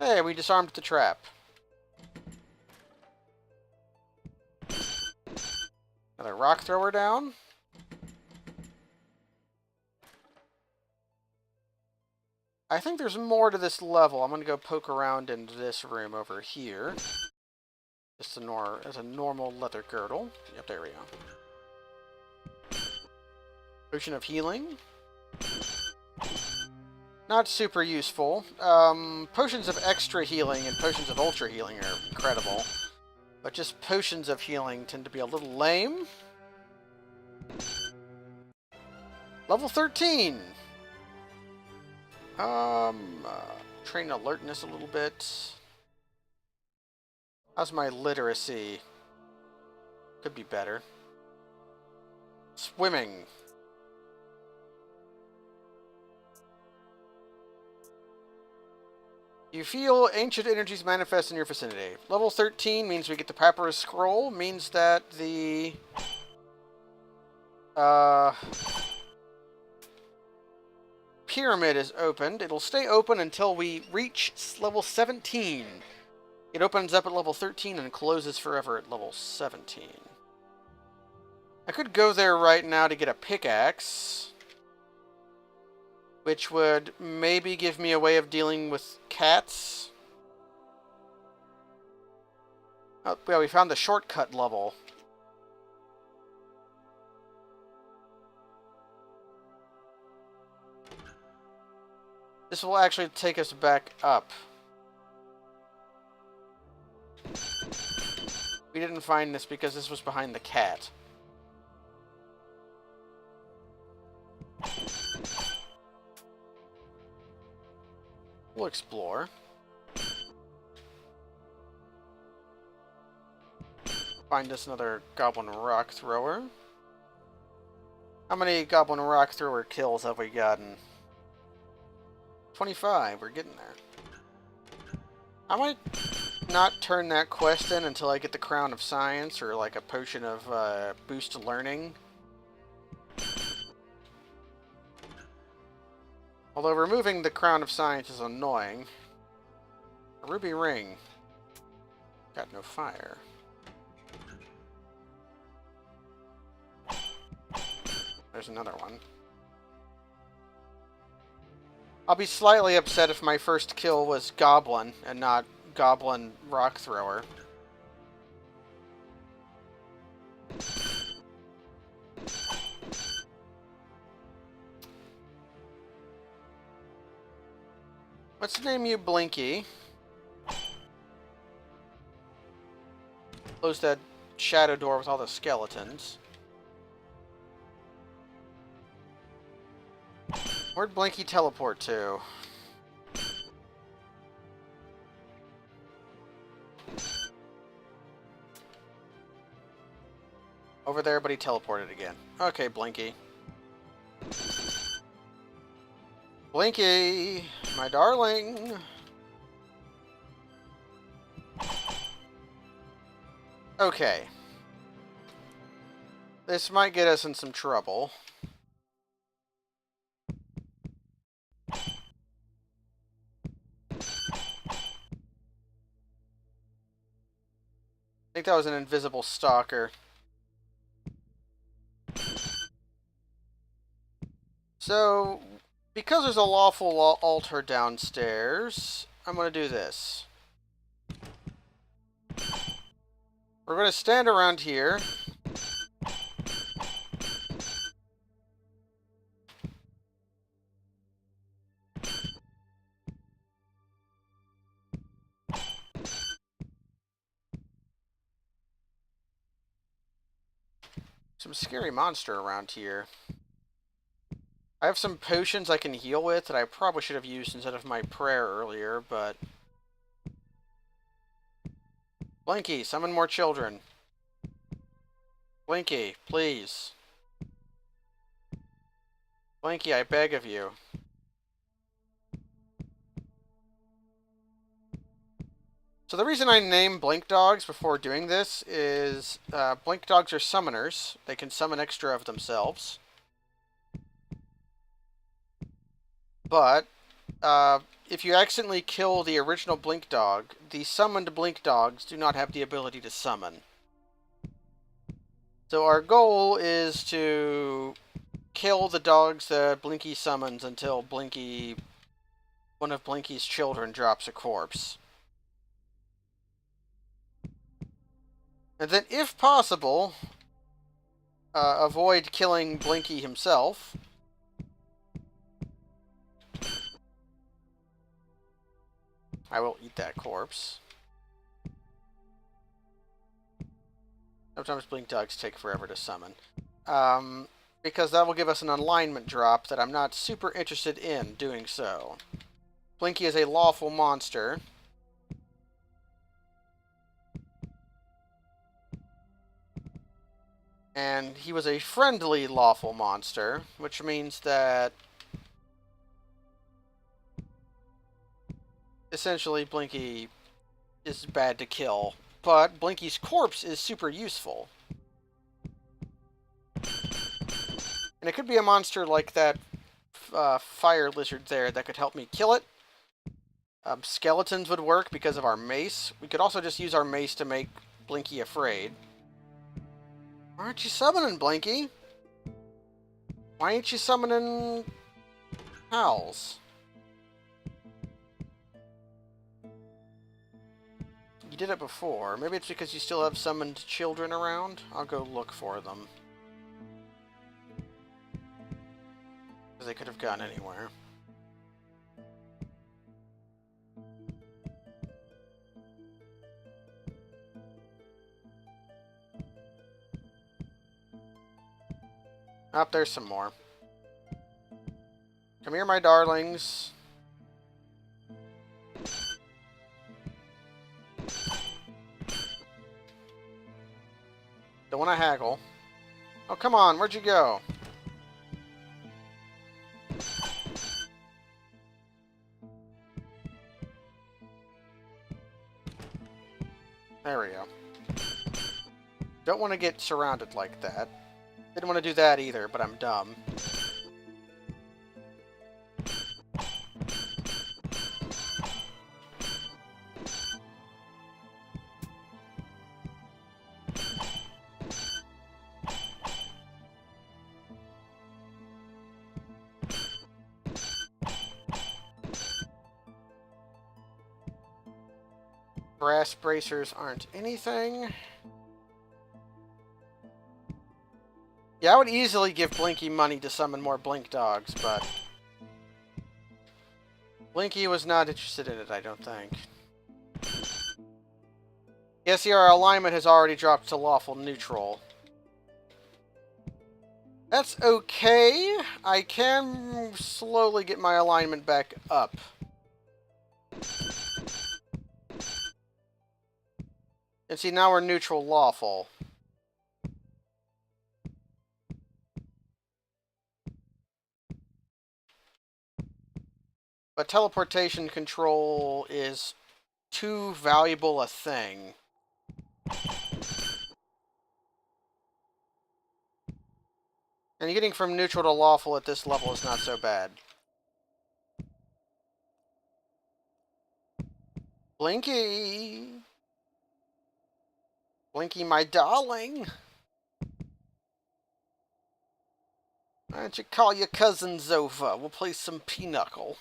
Hey, we disarmed the trap. Another rock thrower down. I think there's more to this level. I'm going to go poke around in this room over here. Just as a normal leather girdle. Yep, there we go. Potion of healing. Not super useful. Potions of extra healing and potions of ultra healing are incredible. But just potions of healing tend to be a little lame. Level 13! Train alertness a little bit. How's my literacy? Could be better. Swimming. You feel ancient energies manifest in your vicinity. Level 13 means we get the Papyrus Scroll, means that the pyramid is opened. It'll stay open until we reach level 17. It opens up at level 13 and closes forever at level 17. I could go there right now to get a pickaxe, which would maybe give me a way of dealing with cats. Oh, yeah, we found the shortcut level. This will actually take us back up. We didn't find this because this was behind the cat. We'll explore. Find us another Goblin Rock Thrower. How many Goblin Rock Thrower kills have we gotten? 25. We're getting there. I might not turn that quest in until I get the Crown of Science or like a potion of boost learning. Although removing the Crown of Science is annoying. A ruby ring. Got no fire. There's another one. I'll be slightly upset if my first kill was Goblin and not Goblin Rock Thrower. Let's name you Blinky. Close that shadow door with all the skeletons. Where'd Blinky teleport to? Over there, but he teleported again. Okay, Blinky. Blinky, my darling. Okay. This might get us in some trouble. I think that was an invisible stalker. So, because there's a lawful altar downstairs, I'm going to do this. We're going to stand around here. Some scary monster around here. I have some potions I can heal with that I probably should have used instead of my prayer earlier, but... Blinky, summon more children. Blinky, please. Blinky, I beg of you. So the reason I name Blink Dogs before doing this is Blink Dogs are summoners. They can summon extra of themselves. But if you accidentally kill the original Blink Dog, the summoned Blink Dogs do not have the ability to summon. So our goal is to kill the dogs that Blinky summons until Blinky, one of Blinky's children, drops a corpse. And then, if possible, avoid killing Blinky himself. I will eat that corpse. Sometimes Blink Dogs take forever to summon. Because that will give us an alignment drop that I'm not super interested in doing so. Blinky is a lawful monster. And he was a friendly lawful monster, which means that essentially Blinky is bad to kill, but Blinky's corpse is super useful. And it could be a monster like that fire lizard there that could help me kill it. Skeletons would work because of our mace. We could also just use our mace to make Blinky afraid. Why aren't you summoning, Blinky? Why ain't you summoning Howls? You did it before. Maybe it's because you still have summoned children around? I'll go look for them. Because they could have gone anywhere. Oh, there's some more. Come here, my darlings. want to haggle. Oh, come on. Where'd you go? There we go. Don't want to get surrounded like that. Didn't want to do that either, but I'm dumb. Brass bracers aren't anything. Yeah, I would easily give Blinky money to summon more Blink Dogs, but Blinky was not interested in it, I don't think. Yes, see, our alignment has already dropped to lawful neutral. That's okay. I can slowly get my alignment back up. And see, now we're neutral lawful. But teleportation control is too valuable a thing. And getting from neutral to lawful at this level is not so bad. Blinky! Blinky, my darling! Why don't you call your cousins over? We'll play some pinochle.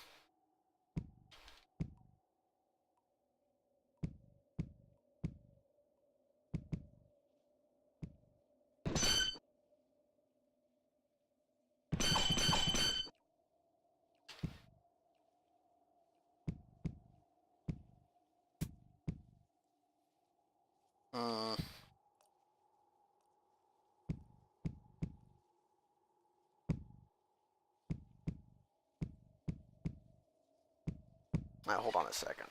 Now, hold on a second.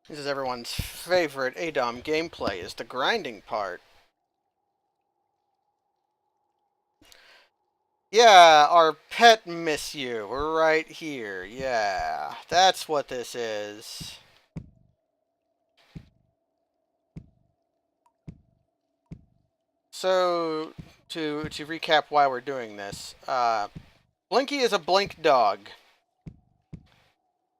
This is everyone's favorite ADOM gameplay, is the grinding part. Yeah, our pet miss you. We're right here. Yeah, that's what this is. So, to recap why we're doing this, Blinky is a blink dog.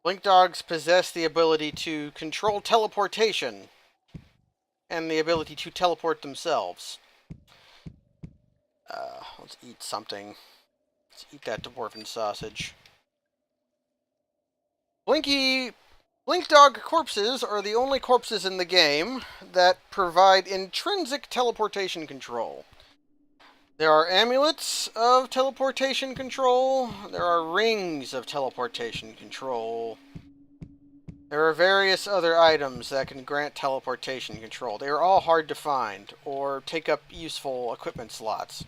Blink dogs possess the ability to control teleportation and the ability to teleport themselves. Let's eat something. Let's eat that dwarven sausage. Blink dog corpses are the only corpses in the game that provide intrinsic teleportation control. There are amulets of teleportation control. There are rings of teleportation control. There are various other items that can grant teleportation control. They are all hard to find or take up useful equipment slots.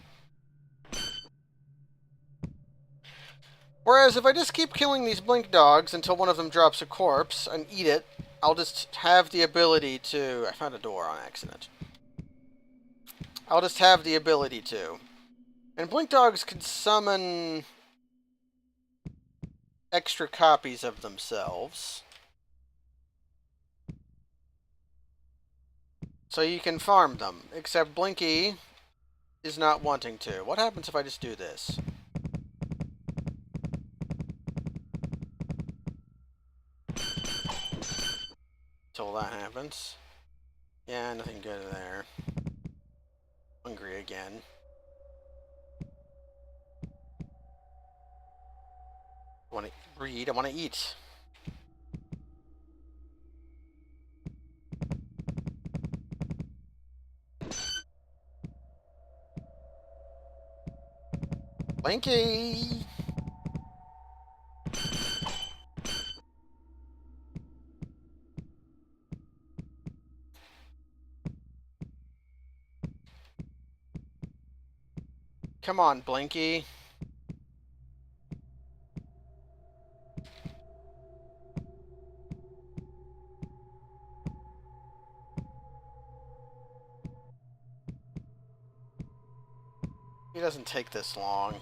Whereas if I just keep killing these blink dogs until one of them drops a corpse and eat it, I'll just have the ability to... I found a door on accident. I'll just have the ability to. And blink dogs can summon extra copies of themselves. So you can farm them, except Blinky is not wanting to. What happens if I just do this? Till that happens. Yeah, nothing good there. Hungry again. I want to read, I want to eat. Blinky! Come on, Blinky. He doesn't take this long.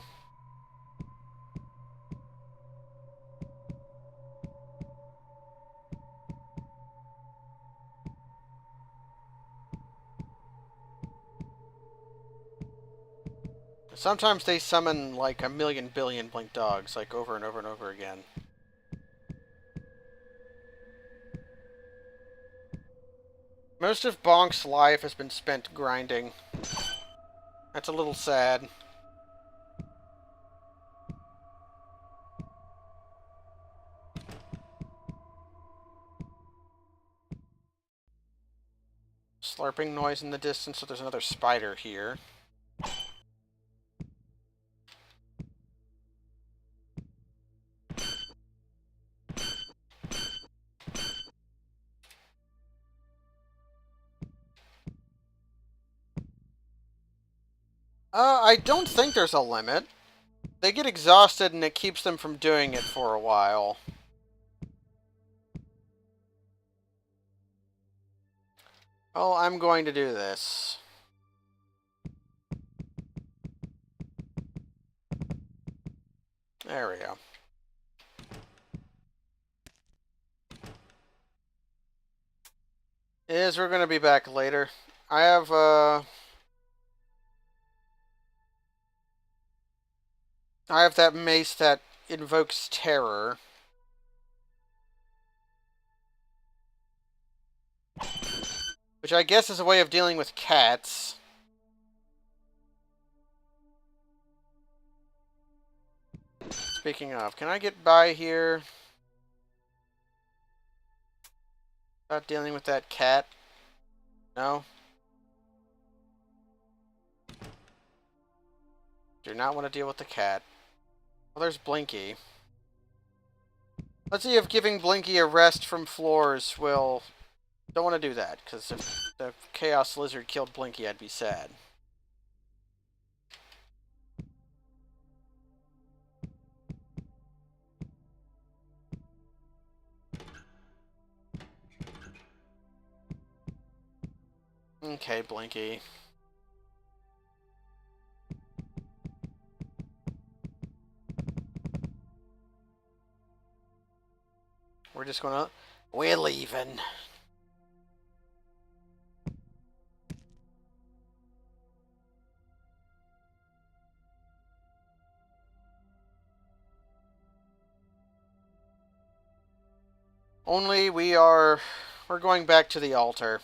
Sometimes they summon like a million billion blink dogs, like over and over and over again. Most of Bonk's life has been spent grinding. That's a little sad. Slurping noise in the distance, so there's another spider here. I don't think there's a limit. They get exhausted and it keeps them from doing it for a while. Oh, I'm going to do this. There we go. We're going to be back later. I have that mace that invokes terror. Which I guess is a way of dealing with cats. Speaking of, can I get by here? Without dealing with that cat? No? Do not want to deal with the cat. Well, there's Blinky. Let's see if giving Blinky a rest from floors will... Don't want to do that, because if the Chaos Lizard killed Blinky, I'd be sad. Okay, Blinky. We're just gonna... We're leaving. Only we're going back to the altar.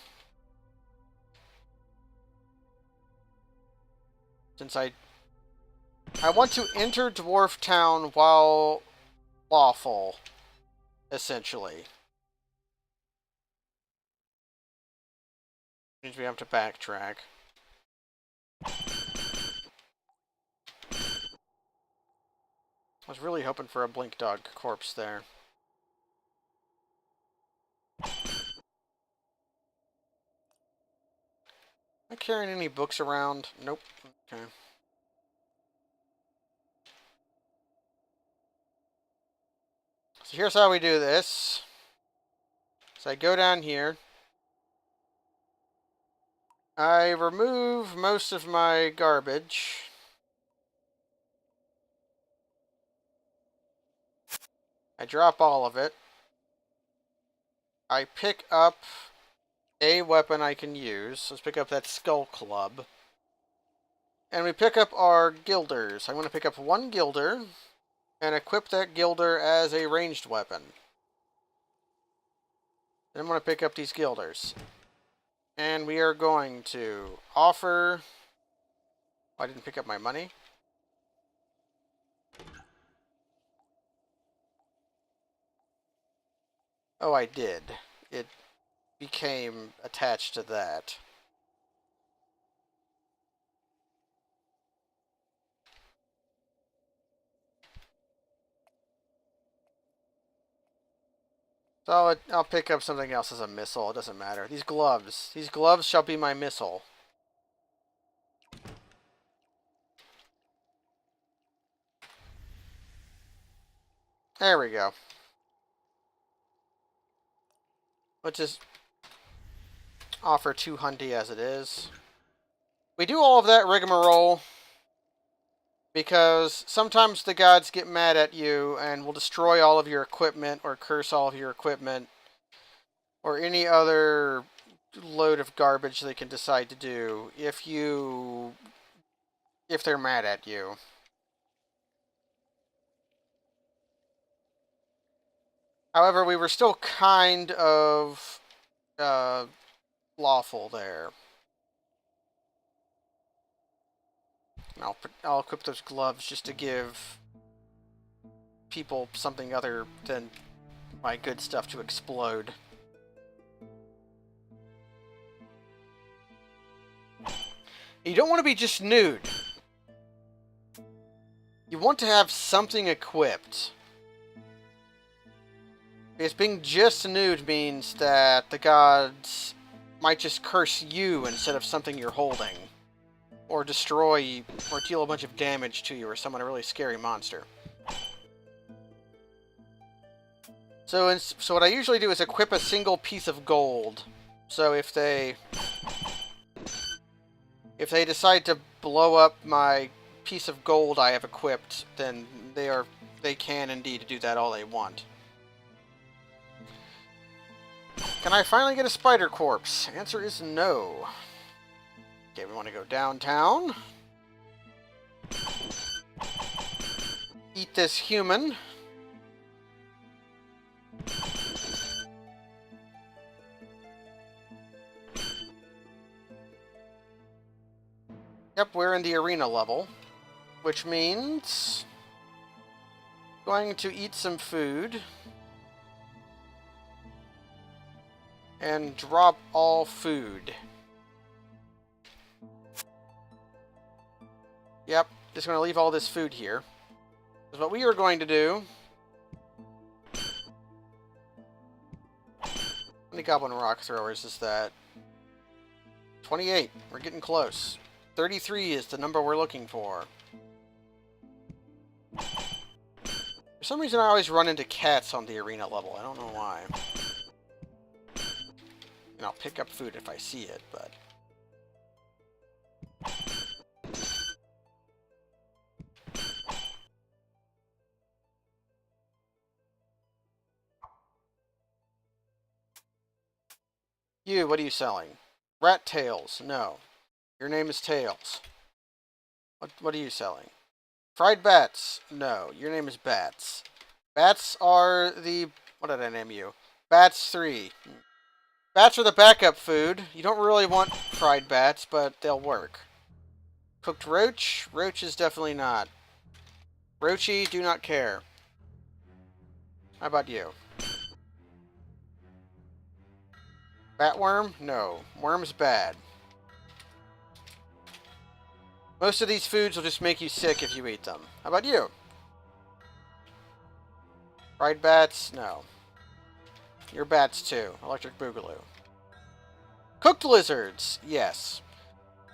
Since I want to enter Dwarf Town while lawful, essentially. Means we have to backtrack. I was really hoping for a Blink Dog corpse there. Am I carrying any books around? Nope. Okay. So here's how we do this. So I go down here. I remove most of my garbage. I drop all of it. I pick up a weapon I can use. Let's pick up that skull club. And we pick up our gilders. I'm going to pick up one gilder and equip that gilder as a ranged weapon. Then I'm going to pick up these gilders. And we are going to offer... Oh, I didn't pick up my money. Oh, I did. It became attached to that. So I'll pick up something else as a missile. It doesn't matter. These gloves. These gloves shall be my missile. There we go. Let's just offer 200 as it is. We do all of that rigmarole because sometimes the gods get mad at you and will destroy all of your equipment or curse all of your equipment or any other load of garbage they can decide to do if they're mad at you. However, we were still kind of lawful there. I'll equip those gloves just to give people something other than my good stuff to explode. You don't want to be just nude. You want to have something equipped. Because being just nude means that the gods might just curse you instead of something you're holding. Or destroy, or deal a bunch of damage to you, or summon a really scary monster. So what I usually do is equip a single piece of gold. So if they decide to blow up my piece of gold I have equipped, then they can indeed do that all they want. Can I finally get a spider corpse? Answer is no. Okay, we want to go downtown. Eat this human. Yep, we're in the arena level, which means going to eat some food and drop all food. Yep, just going to leave all this food here. Because what we are going to do... How many goblin rock throwers is that? 28. We're getting close. 33 is the number we're looking for. For some reason I always run into cats on the arena level. I don't know why. And I'll pick up food if I see it, but... You, what are you selling? Rat tails. No. Your name is Tails. What are you selling? Fried bats. No. Your name is Bats. Bats are the... What did I name you? Bats 3. Bats are the backup food. You don't really want fried bats, but they'll work. Cooked roach? Roach is definitely not. Roachy, do not care. How about you? Batworm? No. Worm's bad. Most of these foods will just make you sick if you eat them. How about you? Fried bats? No. You're bats too. Electric Boogaloo. Cooked lizards? Yes.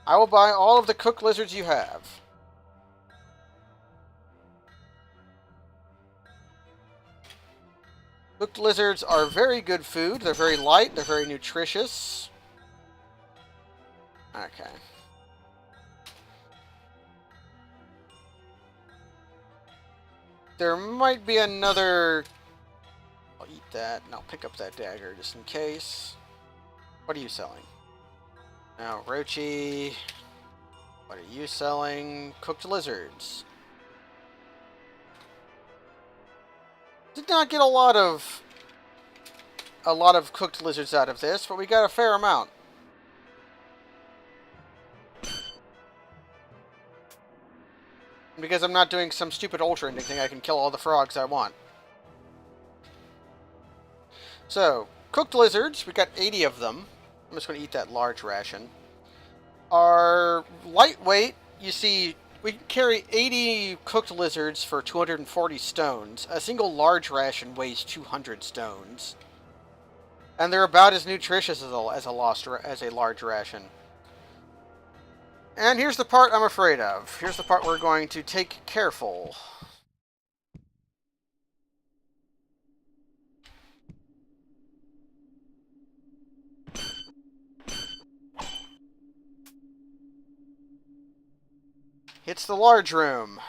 I will buy all of the cooked lizards you have. Cooked lizards are very good food. They're very light. They're very nutritious. Okay. There might be another... I'll eat that, and I'll pick up that dagger just in case. What are you selling? Now, Roachy. What are you selling? Cooked lizards. Did not get a lot of cooked lizards out of this, but we got a fair amount. Because I'm not doing some stupid ultra ending thing, I can kill all the frogs I want. So, cooked lizards, we got 80 of them. I'm just going to eat that large ration. Are lightweight. You see, we can carry 80 cooked lizards for 240 stones. A single large ration weighs 200 stones. And they're about as nutritious as a large ration. And here's the part I'm afraid of. Here's the part we're going to take careful. It's the large room.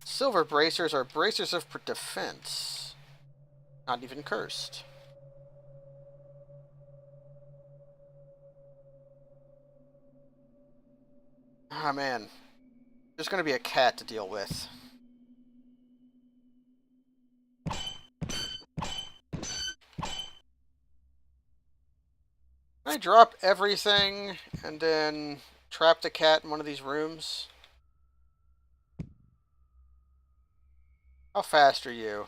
Silver bracers are bracers of defense. Not even cursed. Ah, man. There's going to be a cat to deal with. Can I drop everything and then trap the cat in one of these rooms? How fast are you?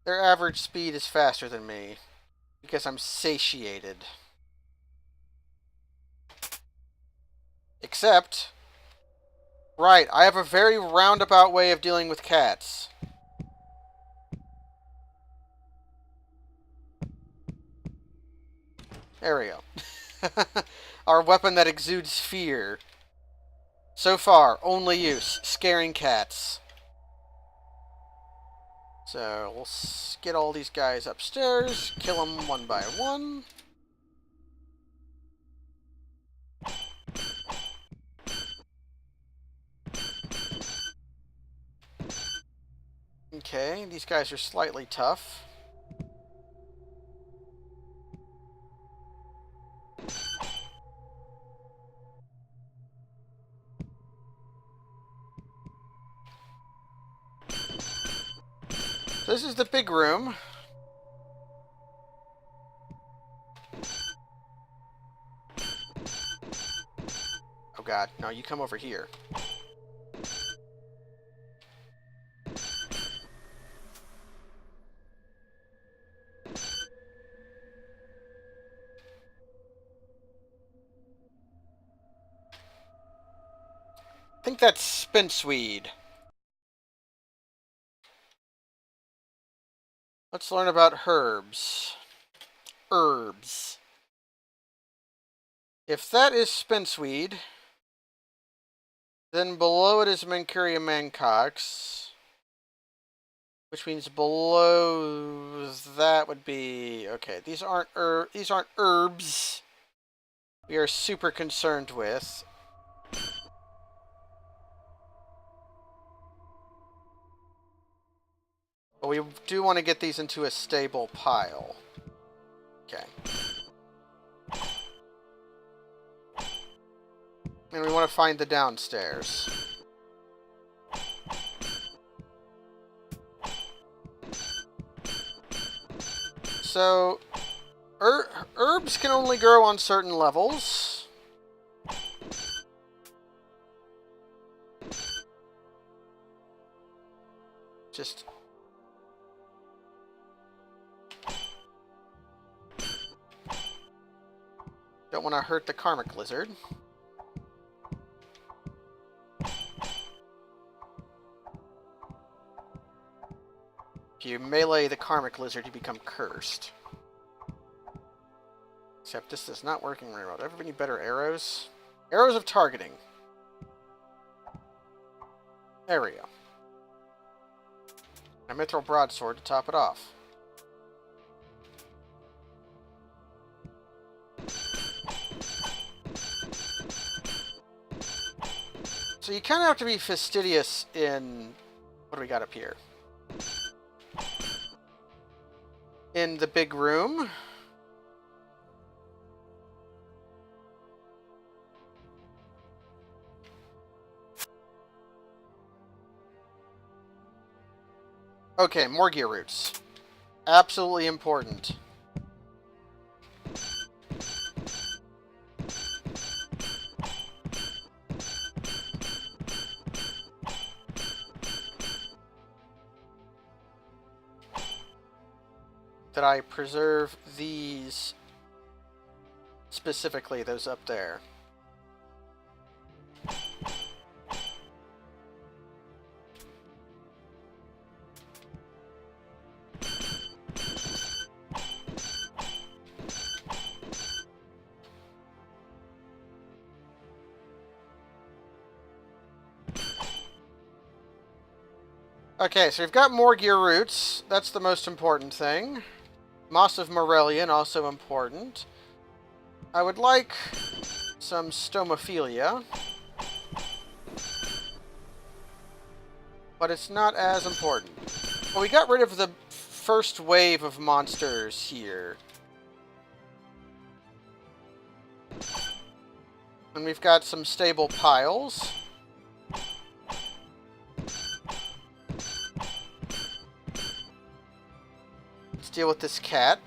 Their average speed is faster than me because I'm satiated. Except, right, I have a very roundabout way of dealing with cats. There we go. Our weapon that exudes fear. So far, only use, scaring cats. So, we'll get all these guys upstairs, kill them one by one. Okay, these guys are slightly tough. So this is the big room. Oh god, no, you come over here. I think that's spinchweed. Let's learn about herbs. Herbs. If that is spinchweed, then below it is Manchuria mancox, which means below that would be okay. These aren't herbs we are super concerned with. But we do want to get these into a stable pile. Okay. And we want to find the downstairs. So, herbs can only grow on certain levels. Just... don't want to hurt the karmic lizard. If you melee the karmic lizard, you become cursed. Except this is not working very well. Do I have any better arrows? Arrows of targeting. There we go. A mithril broadsword to top it off. So you kind of have to be fastidious in... what do we got up here? In the big room. Okay, more gear roots. Absolutely important. That I preserve these specifically, those up there. Okay, so we've got more gear roots. That's the most important thing. Moss of Morellian, also important. I would like some Stomophilia. But it's not as important. Well, we got rid of the first wave of monsters here. And we've got some stable piles. Let's deal with this cat.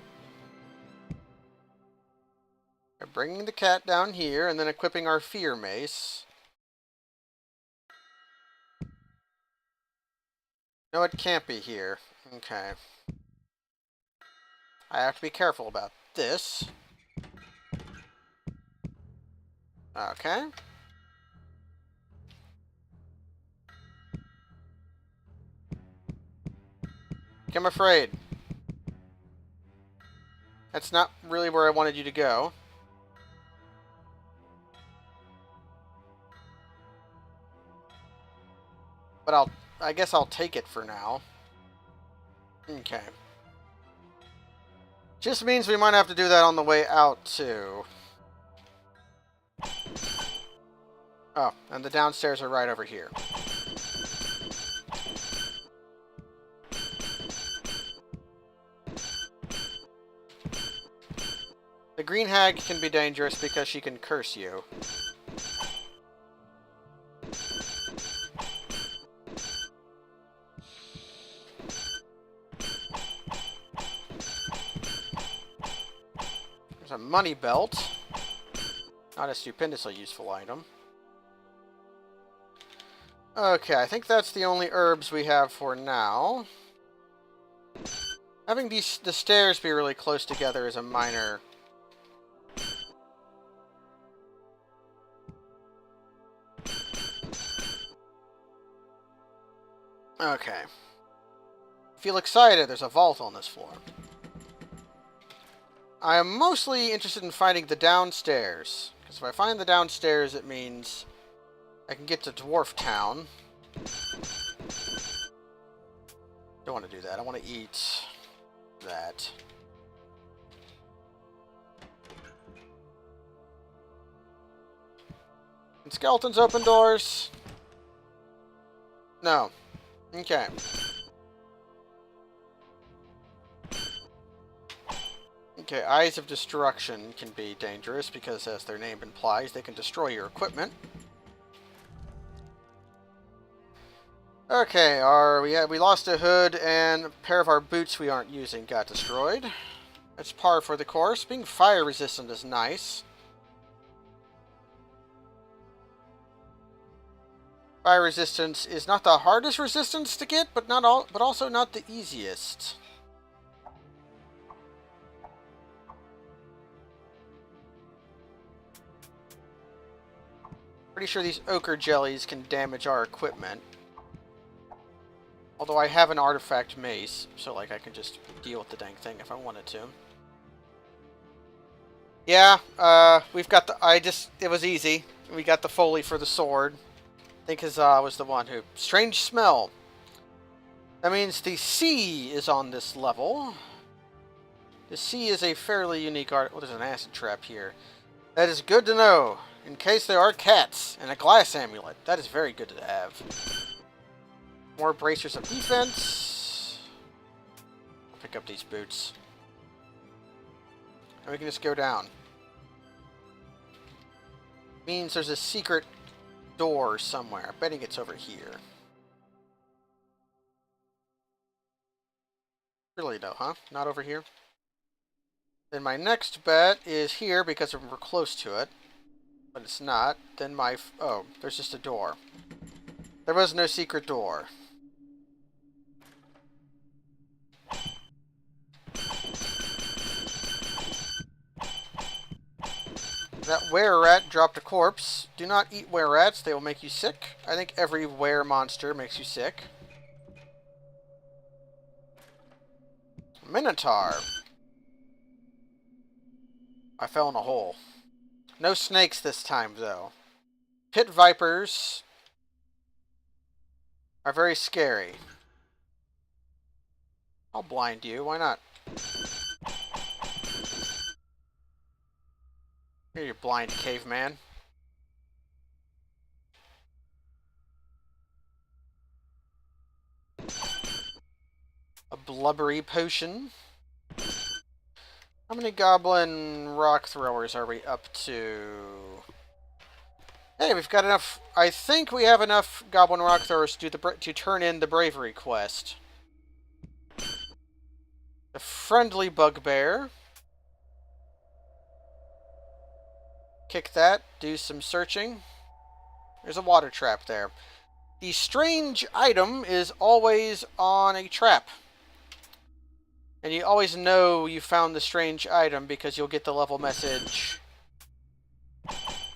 We're bringing the cat down here and then equipping our fear mace. No, it can't be here. Okay. I have to be careful about this. Okay. I'm afraid. That's not really where I wanted you to go. But I guess I'll take it for now. Okay. Just means we might have to do that on the way out, too. Oh, and the downstairs are right over here. The green hag can be dangerous because she can curse you. There's a money belt. Not a stupendously useful item. Okay, I think that's the only herbs we have for now. Having the stairs be really close together is a minor... Okay. Feel excited, there's a vault on this floor. I am mostly interested in finding the downstairs. Because if I find the downstairs, it means I can get to Dwarf Town. Don't want to do that. I want to eat that. And skeletons open doors? No. Okay. Okay, Eyes of Destruction can be dangerous because, as their name implies, they can destroy your equipment. Okay, we lost a hood and a pair of our boots we aren't using got destroyed. That's par for the course. Being fire resistant is nice. Fire resistance is not the hardest resistance to get, but also not the easiest. Pretty sure these ochre jellies can damage our equipment. Although I have an artifact mace, so like I can just deal with the dang thing if I wanted to. Yeah, we've got the... it was easy. We got the Foley for the sword. I think Huzzah was the one who... Strange smell. That means the sea is on this level. The sea is a fairly unique art... Oh, there's an acid trap here. That is good to know. In case there are cats. And a glass amulet. That is very good to have. More bracers of defense. I'll pick up these boots. And we can just go down. Means there's a secret door somewhere. I'm betting it's over here. Really though, huh? Not over here? Then my next bet is here because we're close to it. But it's not. Then oh, there's just a door. There was no secret door. That were-rat dropped a corpse. Do not eat were-rats, they will make you sick. I think every were monster makes you sick. Minotaur. I fell in a hole. No snakes this time, though. Pit vipers are very scary. I'll blind you. Why not? Here, you blind caveman. A blubbery potion. How many goblin rock throwers are we up to? Hey, we've got enough. I think we have enough goblin rock throwers to turn in the bravery quest. The friendly bugbear. Kick that. Do some searching. There's a water trap there. The strange item is always on a trap. And you always know you found the strange item because you'll get the level message.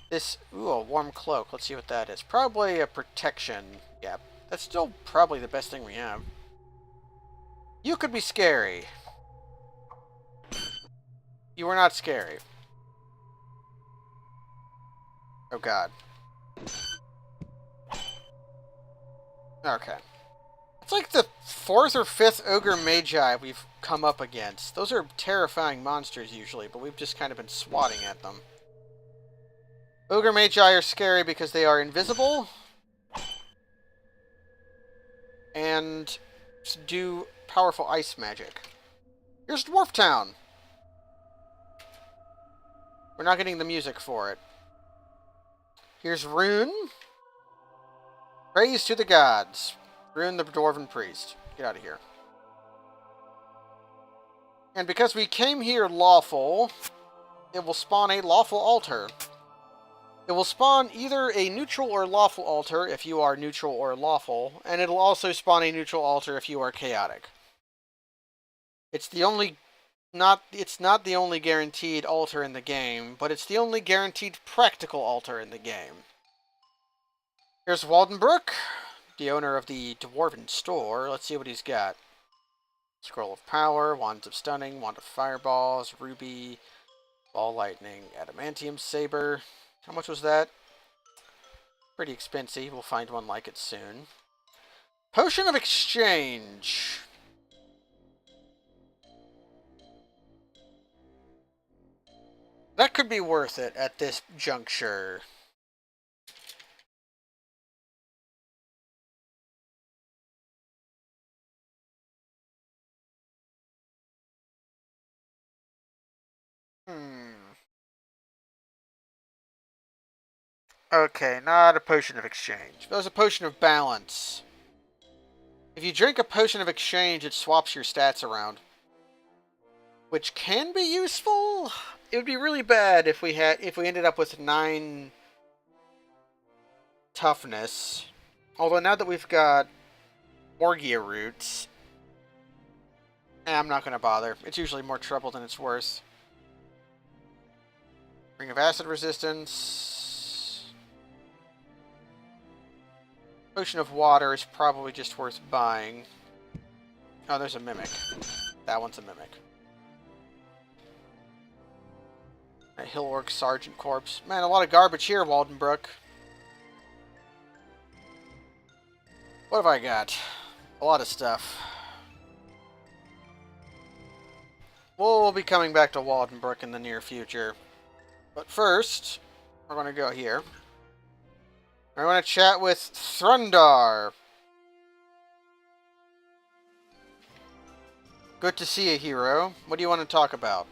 This, ooh, a warm cloak. Let's see what that is. Probably a protection. Yeah, that's still probably the best thing we have. You could be scary. You were not scary. Oh god. Okay. It's like the 4th or 5th Ogre Magi we've come up against. Those are terrifying monsters usually, but we've just kind of been swatting at them. Ogre Magi are scary because they are invisible and do powerful ice magic. Here's Dwarf Town. We're not getting the music for it. Here's Rune. Praise to the gods. Rune the Dwarven Priest. Get out of here. And because we came here lawful, it will spawn a lawful altar. It will spawn either a neutral or lawful altar if you are neutral or lawful, and it'll also spawn a neutral altar if you are chaotic. It's not the only guaranteed altar in the game, but it's the only guaranteed practical altar in the game. Here's Waldenbrook, the owner of the Dwarven store. Let's see what he's got. Scroll of Power, Wands of Stunning, Wand of Fireballs, Ruby, Ball Lightning, Adamantium Saber. How much was that? Pretty expensive. We'll find one like it soon. Potion of Exchange. That could be worth it at this juncture. Okay, not a potion of exchange. That was a potion of balance. If you drink a potion of exchange, it swaps your stats around. Which can be useful. It would be really bad if we ended up with 9 toughness. Although now that we've got Morgia roots, I'm not going to bother. It's usually more trouble than it's worth. Ring of Acid Resistance. Potion of Water is probably just worth buying. Oh, there's a Mimic. That one's a Mimic. A Hill Orc Sergeant Corpse. Man, a lot of garbage here, Waldenbrook. What have I got? A lot of stuff. We'll be coming back to Waldenbrook in the near future. But first, we're going to go here. I want to chat with Thrundar. Good to see you, hero. What do you want to talk about?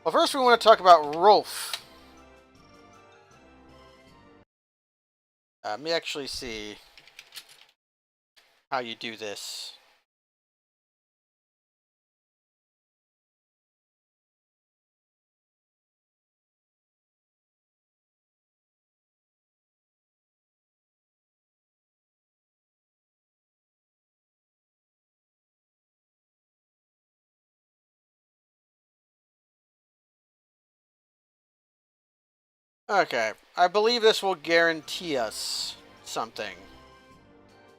Well, first we want to talk about Rolf. Let me actually see how you do this. Okay, I believe this will guarantee us something.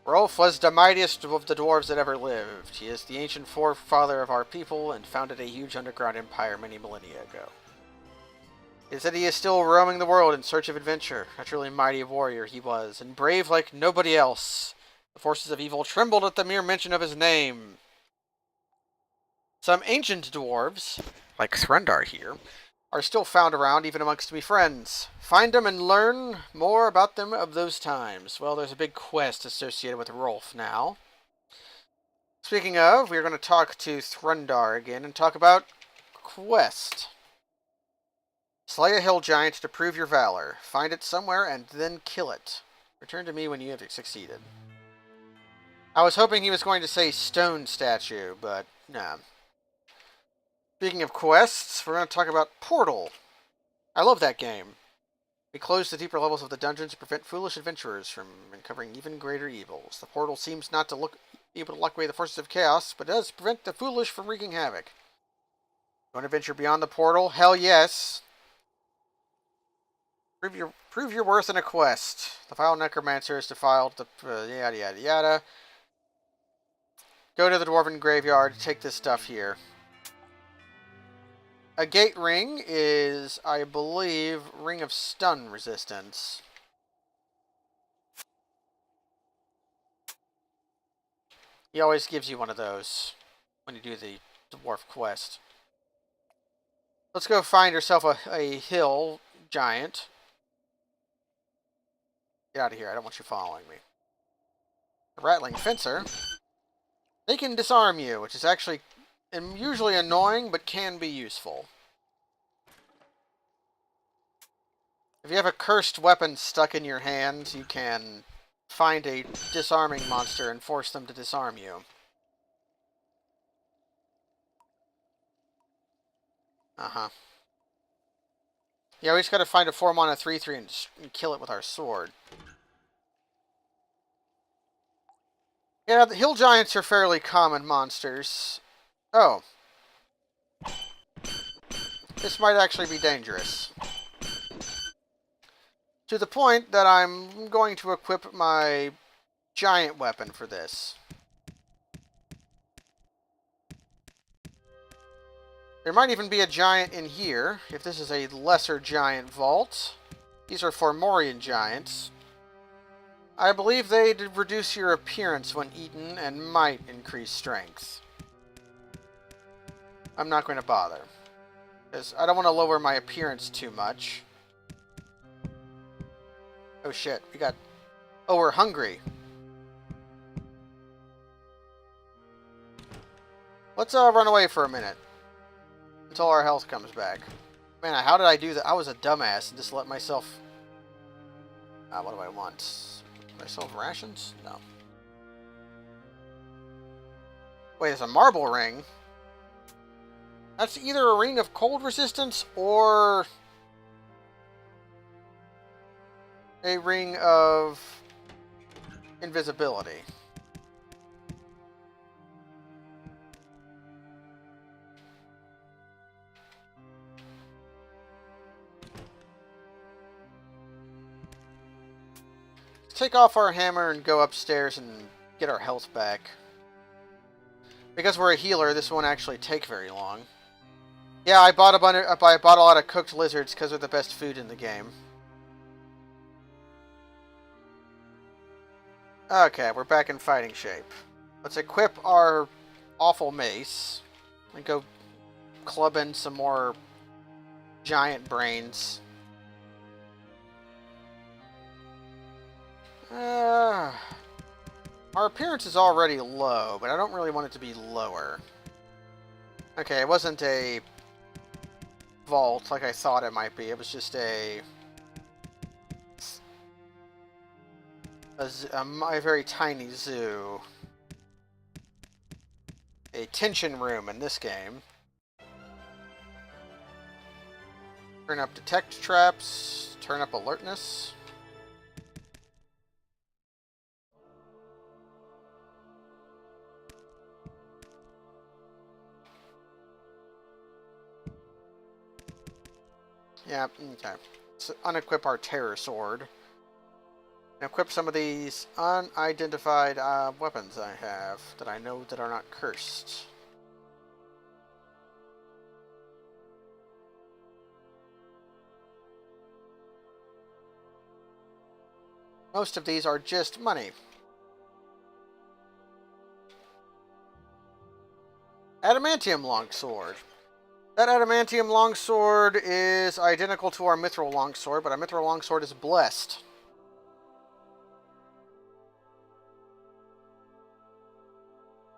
Rolf was the mightiest of the dwarves that ever lived. He is the ancient forefather of our people and founded a huge underground empire many millennia ago. It is that he is still roaming the world in search of adventure. A truly mighty warrior he was, and brave like nobody else. The forces of evil trembled at the mere mention of his name. Some ancient dwarves, like Threndar here, are still found around even amongst me friends. Find them and learn more about them of those times. Well, there's a big quest associated with Rolf now. Speaking of, we're going to talk to Threndar again and talk about quest. Slay a hill giant to prove your valor. Find it somewhere and then kill it. Return to me when you have succeeded. I was hoping he was going to say stone statue, but no. Speaking of quests, we're going to talk about Portal. I love that game. We close the deeper levels of the dungeons to prevent foolish adventurers from uncovering even greater evils. The portal seems not to be able to lock away the forces of chaos, but does prevent the foolish from wreaking havoc. You want to venture beyond the portal? Hell yes. Prove your worth in a quest. The vile necromancer is defiled. Yada yada yada. Go to the dwarven graveyard to take this stuff here. A gate ring is, I believe, ring of stun resistance. He always gives you one of those when you do the dwarf quest. Let's go find yourself a hill giant. Get out of here. I don't want you following me. The rattling fencer. They can disarm you, which is actually usually annoying, but can be useful. If you have a cursed weapon stuck in your hand, you can find a disarming monster and force them to disarm you. Uh-huh. Yeah, we just gotta find a 4-mana 3/3 and kill it with our sword. Yeah, the hill giants are fairly common monsters. Oh. This might actually be dangerous. To the point that I'm going to equip my giant weapon for this. There might even be a giant in here, if this is a lesser giant vault. These are Formorian giants. I believe they reduce your appearance when eaten and might increase strength. I'm not going to bother, because I don't want to lower my appearance too much. Oh shit, we got... Oh, we're hungry. Let's run away for a minute. Until our health comes back. Man, how did I do that? I was a dumbass and just let myself... what do I want? Do I still have rations? No. Wait, there's a marble ring. That's either a ring of cold resistance or... a ring of invisibility. Take off our hammer and go upstairs and get our health back. Because we're a healer, this won't actually take very long. Yeah, I bought a lot of cooked lizards because they're the best food in the game. Okay, we're back in fighting shape. Let's equip our awful mace and go club in some more giant brains. Our appearance is already low, but I don't really want it to be lower. Okay, it wasn't a vault like I thought it might be. It was just a very tiny zoo. A tension room in this game. Turn up detect traps. Turn up alertness. Yeah, okay. Let's unequip our terror sword. And equip some of these unidentified weapons I have that I know that are not cursed. Most of these are just money. Adamantium longsword. That adamantium longsword is identical to our mithril longsword, but our mithril longsword is blessed.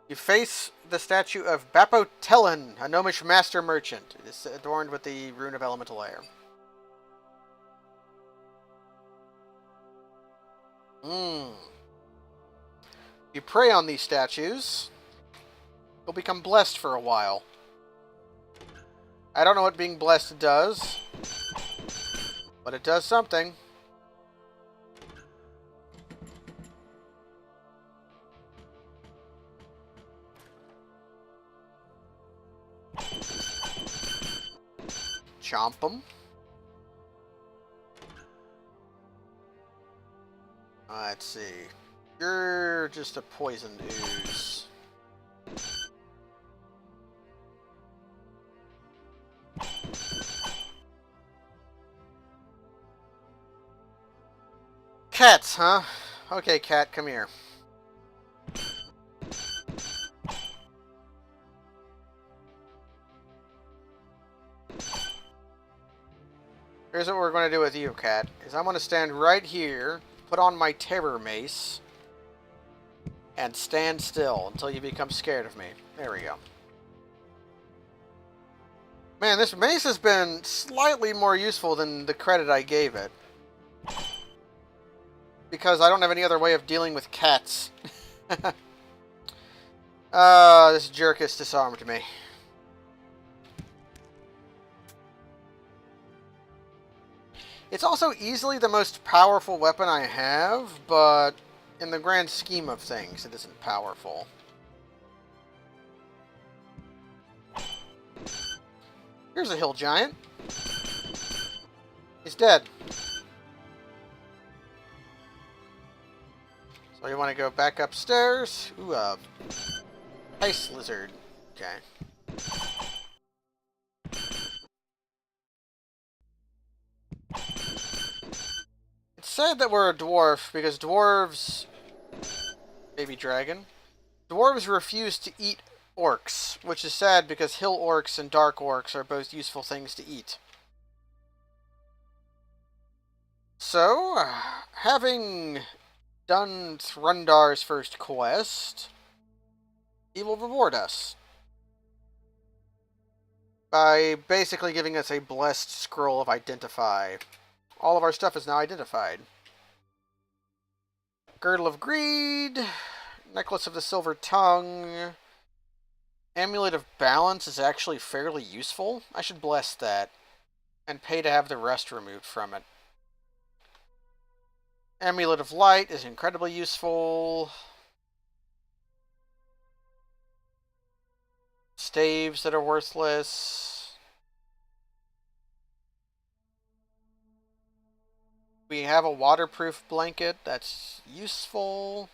You face the statue of Bapotellin, a gnomish master merchant. It is adorned with the rune of elemental air. You pray on these statues, you'll become blessed for a while. I don't know what being blessed does, but it does something. Chomp them. Let's see. You're just a poisoned ooze. Cats, huh? Okay, cat, come here. Here's what we're going to do with you, cat. Is I'm going to stand right here, put on my terror mace, and stand still until you become scared of me. There we go. Man, this mace has been slightly more useful than the credit I gave it. Because I don't have any other way of dealing with cats. This jerk has disarmed me. It's also easily the most powerful weapon I have, but in the grand scheme of things, it isn't powerful. Here's a hill giant. He's dead. So you want to go back upstairs? Ooh, ice lizard. Okay. It's sad that we're a dwarf, because dwarves... Baby dragon. Dwarves refuse to eat orcs, which is sad because hill orcs and dark orcs are both useful things to eat. So, having done Thrundar's first quest, he will reward us by basically giving us a blessed scroll of identify. All of our stuff is now identified. Girdle of Greed, Necklace of the Silver Tongue, Amulet of Balance is actually fairly useful. I should bless that and pay to have the rest removed from it. Amulet of Light is incredibly useful. Staves that are worthless. We have a waterproof blanket that's useful.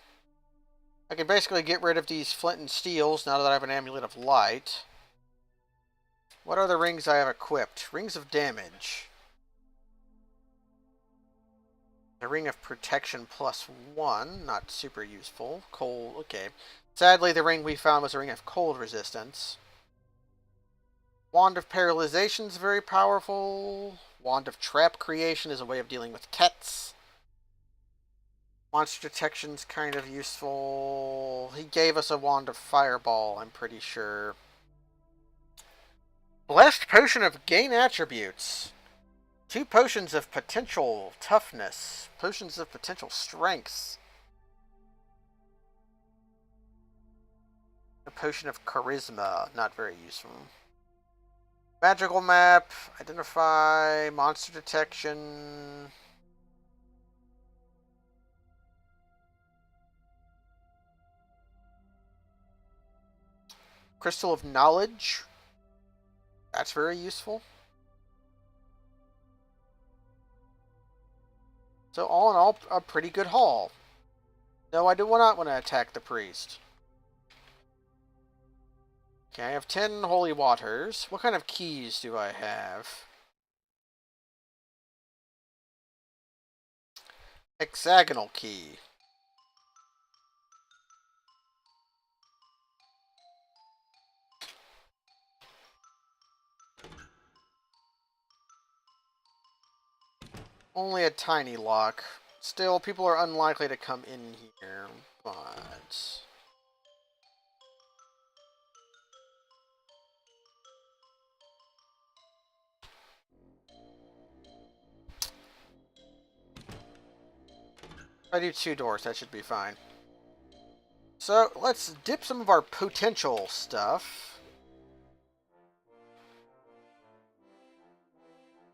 I can basically get rid of these flint and steels now that I have an Amulet of Light. What are the rings I have equipped? Rings of Damage. The Ring of Protection +1, not super useful. Cold, okay. Sadly, the ring we found was a Ring of Cold Resistance. Wand of Paralyzation is very powerful. Wand of Trap Creation is a way of dealing with cats. Monster Detection's kind of useful. He gave us a Wand of Fireball, I'm pretty sure. Blessed Potion of Gain Attributes. 2 potions of potential toughness. Potions of potential strength. A potion of charisma. Not very useful. Magical map. Identify. Monster detection. Crystal of knowledge. That's very useful. So all in all, a pretty good haul. No, I do not want to attack the priest. Okay, I have 10 holy waters. What kind of keys do I have? Hexagonal key. Only a tiny lock. Still, people are unlikely to come in here, but... If I do 2 doors, that should be fine. So, let's dip some of our potential stuff.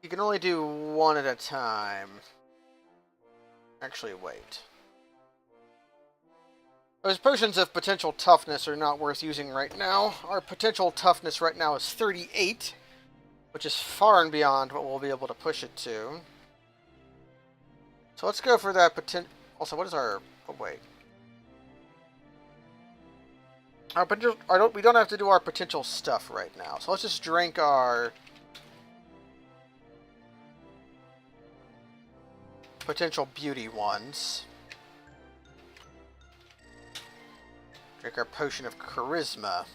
You can only do 1 at a time. Actually, wait. Those potions of potential toughness are not worth using right now. Our potential toughness right now is 38, which is far and beyond what we'll be able to push it to. So let's go for that potential... Also, what is our... Oh, wait. Our potential... We don't have to do our potential stuff right now. So let's just drink our... potential beauty ones. Drink our potion of charisma.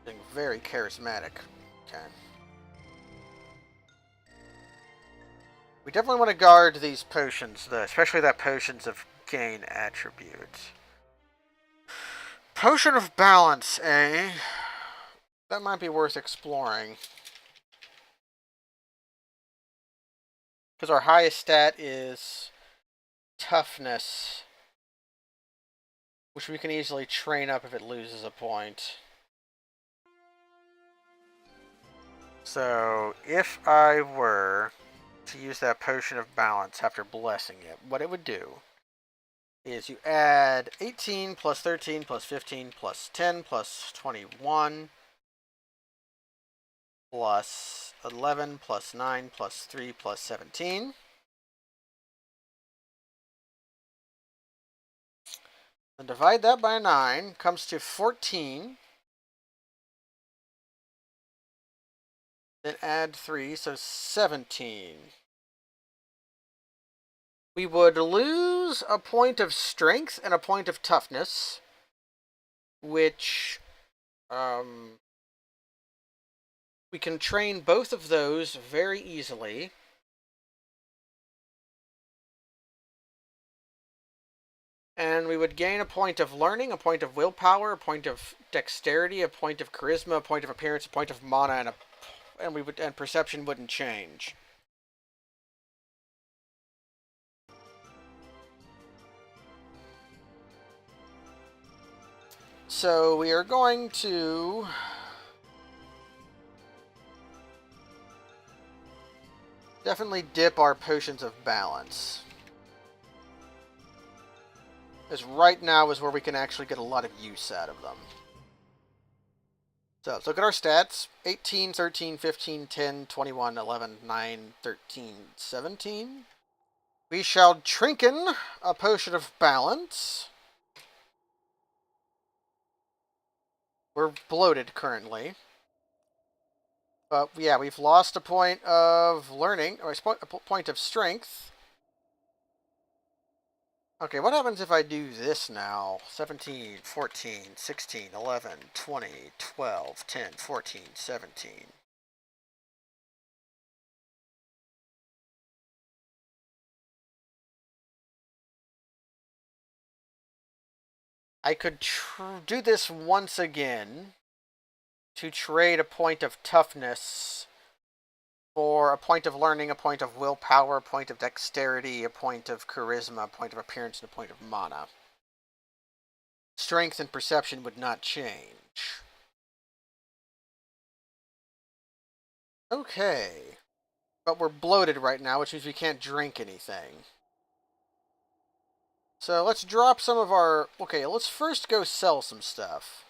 Being very charismatic. Okay. We definitely want to guard these potions, though, especially that potions of gain attributes. Potion of balance, eh? That might be worth exploring. Because our highest stat is toughness, which we can easily train up if it loses a point. So, if I were to use that potion of balance after blessing it, what it would do is you add 18 plus 13 plus 15 plus 10 plus 21 plus 11 plus 9 plus 3 plus 17. And divide that by 9, comes to 14. Then add 3, so 17. We would lose a point of strength and a point of toughness, which we can train both of those very easily. And we would gain a point of learning, a point of willpower, a point of dexterity, a point of charisma, a point of appearance, a point of mana, and perception wouldn't change. So we are going to definitely dip our potions of balance. Because right now is where we can actually get a lot of use out of them. So let's look at our stats. 18, 13, 15, 10, 21, 11, 9, 13, 17. We shall trinken a potion of balance. We're bloated currently. But yeah, we've lost a point of learning, or a point of strength. Okay, what happens if I do this now? 17, 14, 16, 11, 20, 12, 10, 14, 17. I could do this once again to trade a point of toughness for a point of learning, a point of willpower, a point of dexterity, a point of charisma, a point of appearance, and a point of mana. Strength and perception would not change. Okay. But we're bloated right now, which means we can't drink anything. So let's drop some of our... Okay, let's first go sell some stuff.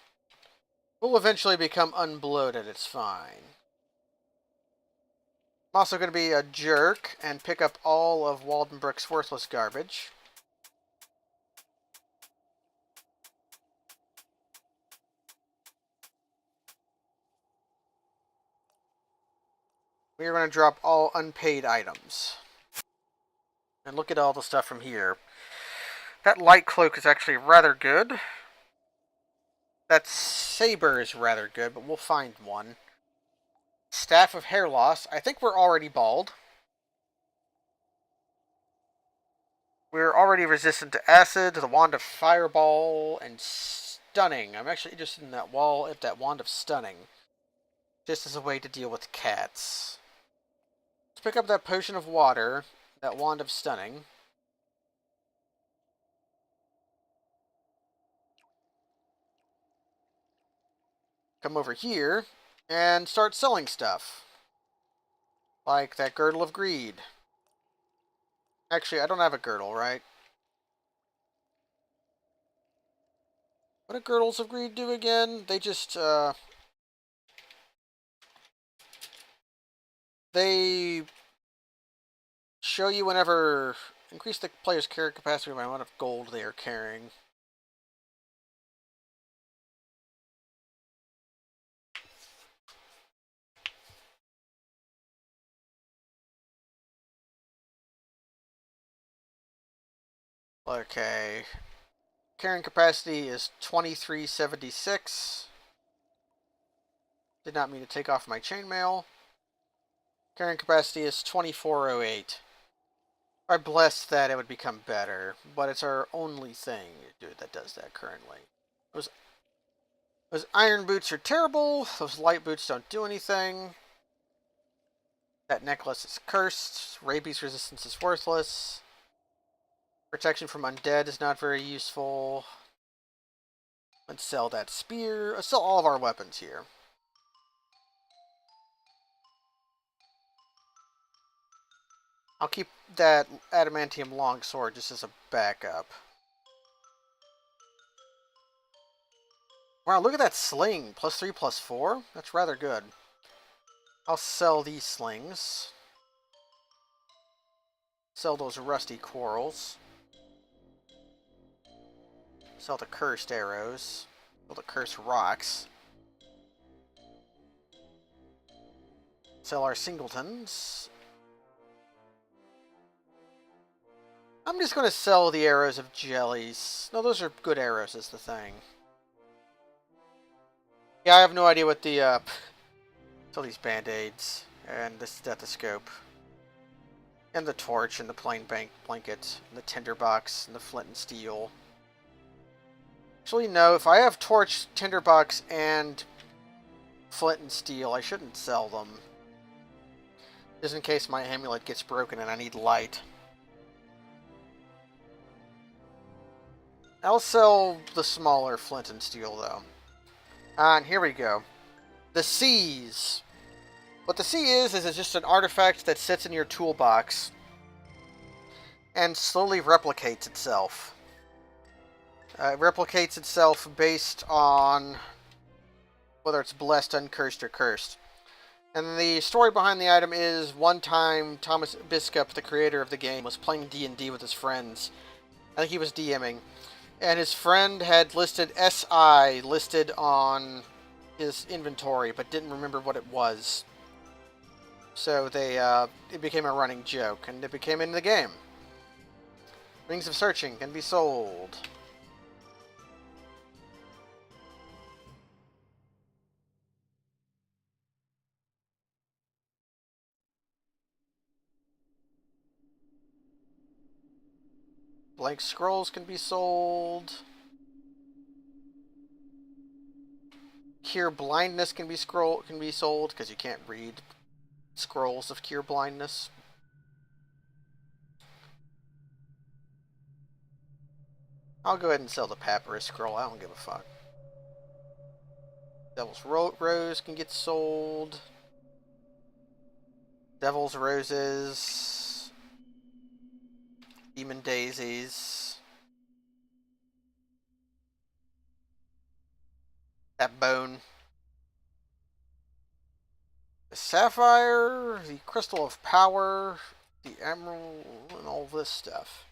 We'll eventually become unbloated, it's fine. I'm also going to be a jerk and pick up all of Waldenbrook's worthless garbage. We are going to drop all unpaid items. And look at all the stuff from here. That light cloak is actually rather good. That saber is rather good, but we'll find one. Staff of hair loss. I think we're already bald. We're already resistant to acid, the wand of fireball, and stunning. I'm actually interested in that wand of stunning. Just as a way to deal with cats. Let's pick up that potion of water, that wand of stunning. Come over here and start selling stuff. Like that girdle of greed. Actually, I don't have a girdle, right? What do girdles of greed do again? They just, they show you whenever... Increase the player's carry capacity by the amount of gold they are carrying. Okay. Carrying capacity is 2376. Did not mean to take off my chainmail. Carrying capacity is 2408. If I blessed that, it would become better, but it's our only thing that does that currently. Those iron boots are terrible. Those light boots don't do anything. That necklace is cursed. Rabies resistance is worthless. Protection from undead is not very useful. Let's sell that spear. Let's sell all of our weapons here. I'll keep that adamantium longsword just as a backup. Wow, look at that sling. +3, +4? That's rather good. I'll sell these slings. Sell those rusty quarrels. Sell the cursed arrows. Sell the cursed rocks. Sell our singletons. I'm just going to sell the arrows of jellies. No, those are good arrows is the thing. Yeah, I have no idea what the, sell these band-aids. And this stethoscope. And the torch, and the plain blanket, and the tinderbox, and the flint and steel. Actually, no, if I have torch, tinderbox, and flint and steel, I shouldn't sell them. Just in case my amulet gets broken and I need light. I'll sell the smaller flint and steel, though. And here we go. The Seas. What the sea is it's just an artifact that sits in your toolbox and slowly replicates itself. It replicates itself based on whether it's blessed, uncursed, or cursed. And the story behind the item is one time Thomas Biscup, the creator of the game, was playing D&D with his friends. I think he was DMing. And his friend had listed SI listed on his inventory, but didn't remember what it was. So it became a running joke, and it became in the game. Rings of Searching can be sold. Blank scrolls can be sold. Cure blindness can be sold because you can't read scrolls of cure blindness. I'll go ahead and sell the papyrus scroll. I don't give a fuck. Devil's Rose can get sold. Devil's Roses. Demon Daisies. That bone. The Sapphire. The Crystal of Power. The Emerald. And all this stuff.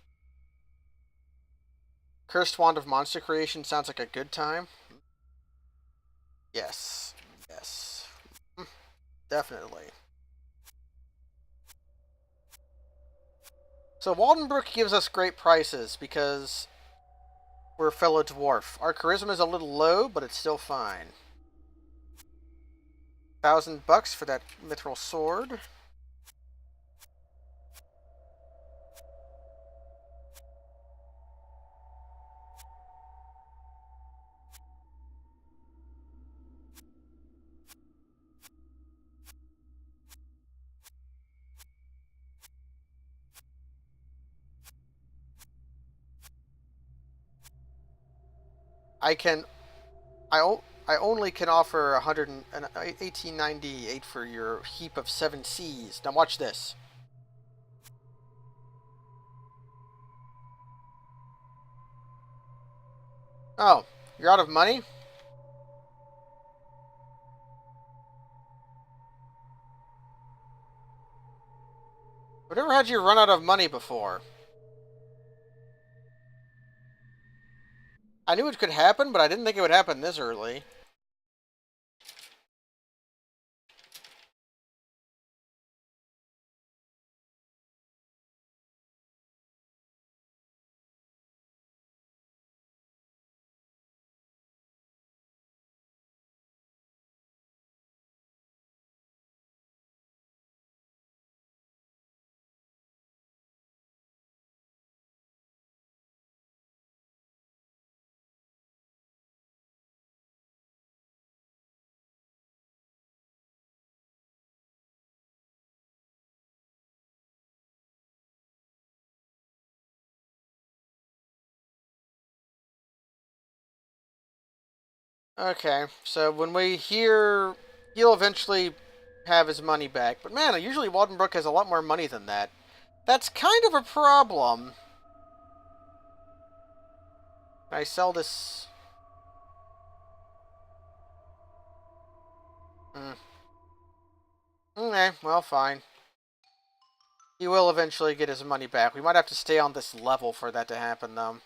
Cursed Wand of Monster Creation sounds like a good time. Yes. Yes. Definitely. So Waldenbrook gives us great prices because we're a fellow dwarf. Our charisma is a little low, but it's still fine. $1,000 for that mithril sword. I can I only can offer 1898 for your heap of 7 Cs. Now watch this. Oh, you're out of money? I've never had you run out of money before. I knew it could happen, but I didn't think it would happen this early. Okay, so when we hear he'll eventually have his money back. But man, usually Waldenbrook has a lot more money than that. That's kind of a problem. Can I sell this? Mm. Okay, well, fine. He will eventually get his money back. We might have to stay on this level for that to happen, though.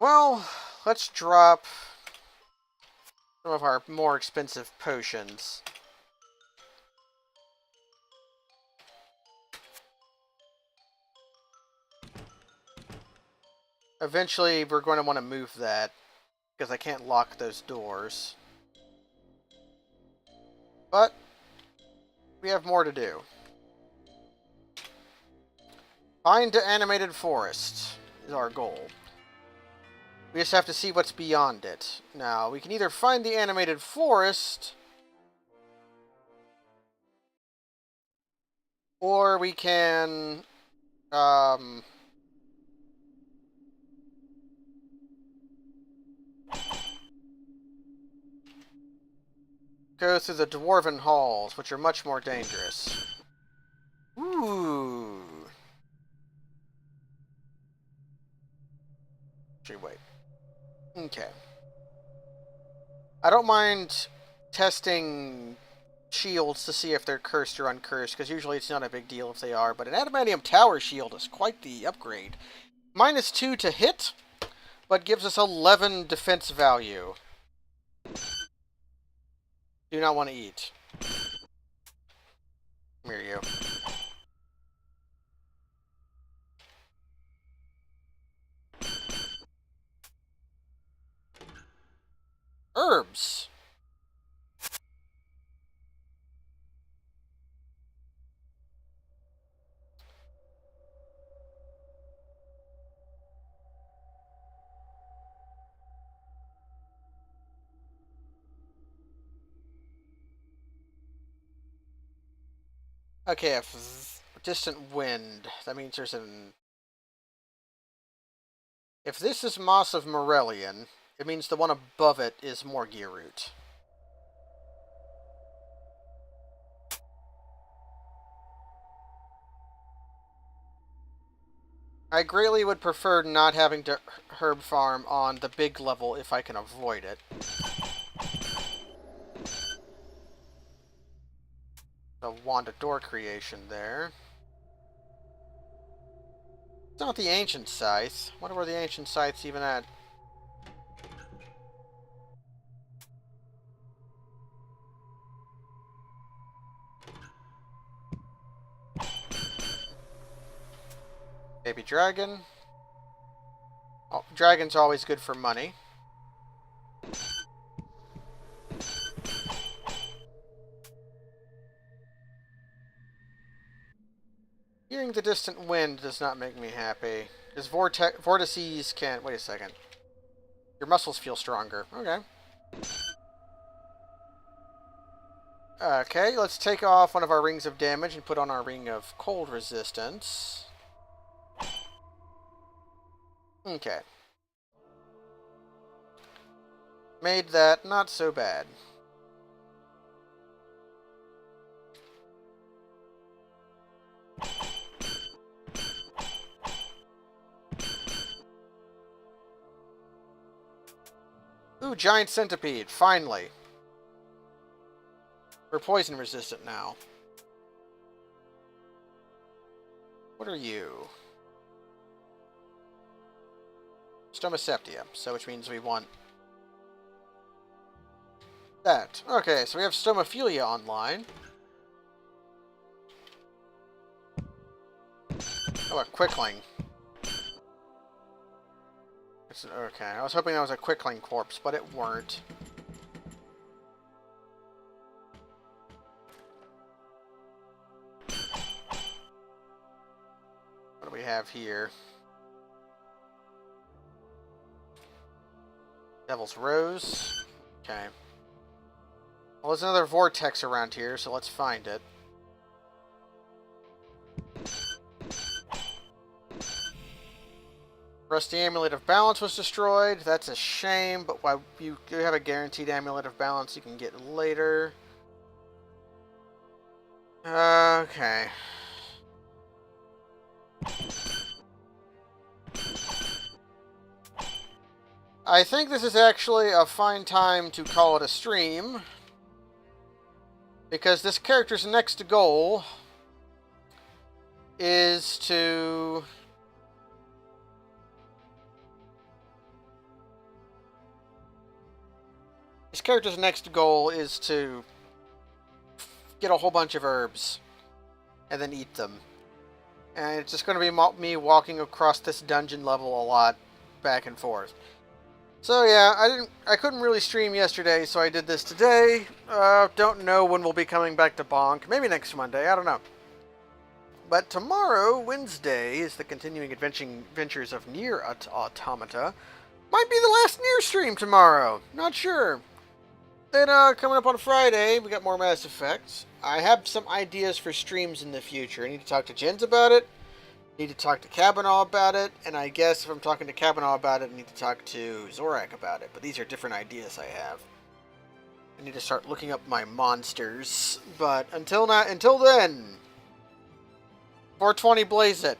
Well, let's drop some of our more expensive potions. Eventually, we're going to want to move that, because I can't lock those doors. But, we have more to do. Find the animated forest is our goal. We just have to see what's beyond it. Now, we can either find the animated forest, or we can, go through the dwarven halls, which are much more dangerous. Ooh. Actually, wait. Okay. I don't mind testing shields to see if they're cursed or uncursed, because usually it's not a big deal if they are, but an adamantium tower shield is quite the upgrade. -2 to hit, but gives us 11 defense value. Do not want to eat. Come here, you. Herbs. Okay, if distant wind, that means there's an... If this is Moss of Morellian, it means the one above it is Morgirut. I greatly would prefer not having to herb farm on the big level if I can avoid it. The wand of door creation there. It's not the ancient scythe. I wonder where the ancient scythe's even at. Baby dragon. Oh, dragon's always good for money. Hearing the distant wind does not make me happy. Because vortices can't... Wait a second. Your muscles feel stronger. Okay. Okay, let's take off one of our rings of damage and put on our ring of cold resistance. Okay. Made that not so bad. Ooh, giant centipede, finally. We're poison resistant now. What are you? Stomaceptia, so which means we want that. Okay, so we have Stomophilia online. Oh, a Quickling. Okay, I was hoping that was a Quickling corpse, but it weren't. What do we have here? Devil's Rose. Okay. Well, there's another vortex around here, so let's find it. Rusty Amulet of Balance was destroyed. That's a shame, but while you do have a guaranteed Amulet of Balance you can get later. Okay. I think this is actually a fine time to call it a stream, because this character's next goal is to... This character's next goal is to get a whole bunch of herbs and then eat them. And it's just going to be me walking across this dungeon level a lot, back and forth. So yeah, I couldn't really stream yesterday, so I did this today. Don't know when we'll be coming back to Bonk. Maybe next Monday, I don't know. But tomorrow, Wednesday, is the continuing adventures of Nier Automata. Might be the last Nier stream tomorrow. Not sure. Then coming up on Friday, we got more Mass Effect. I have some ideas for streams in the future. I need to talk to Jens about it. Need to talk to Kavanaugh about it, and I guess if I'm talking to Kavanaugh about it, I need to talk to Zorak about it. But these are different ideas I have. I need to start looking up my monsters. But until then, 420 blaze it.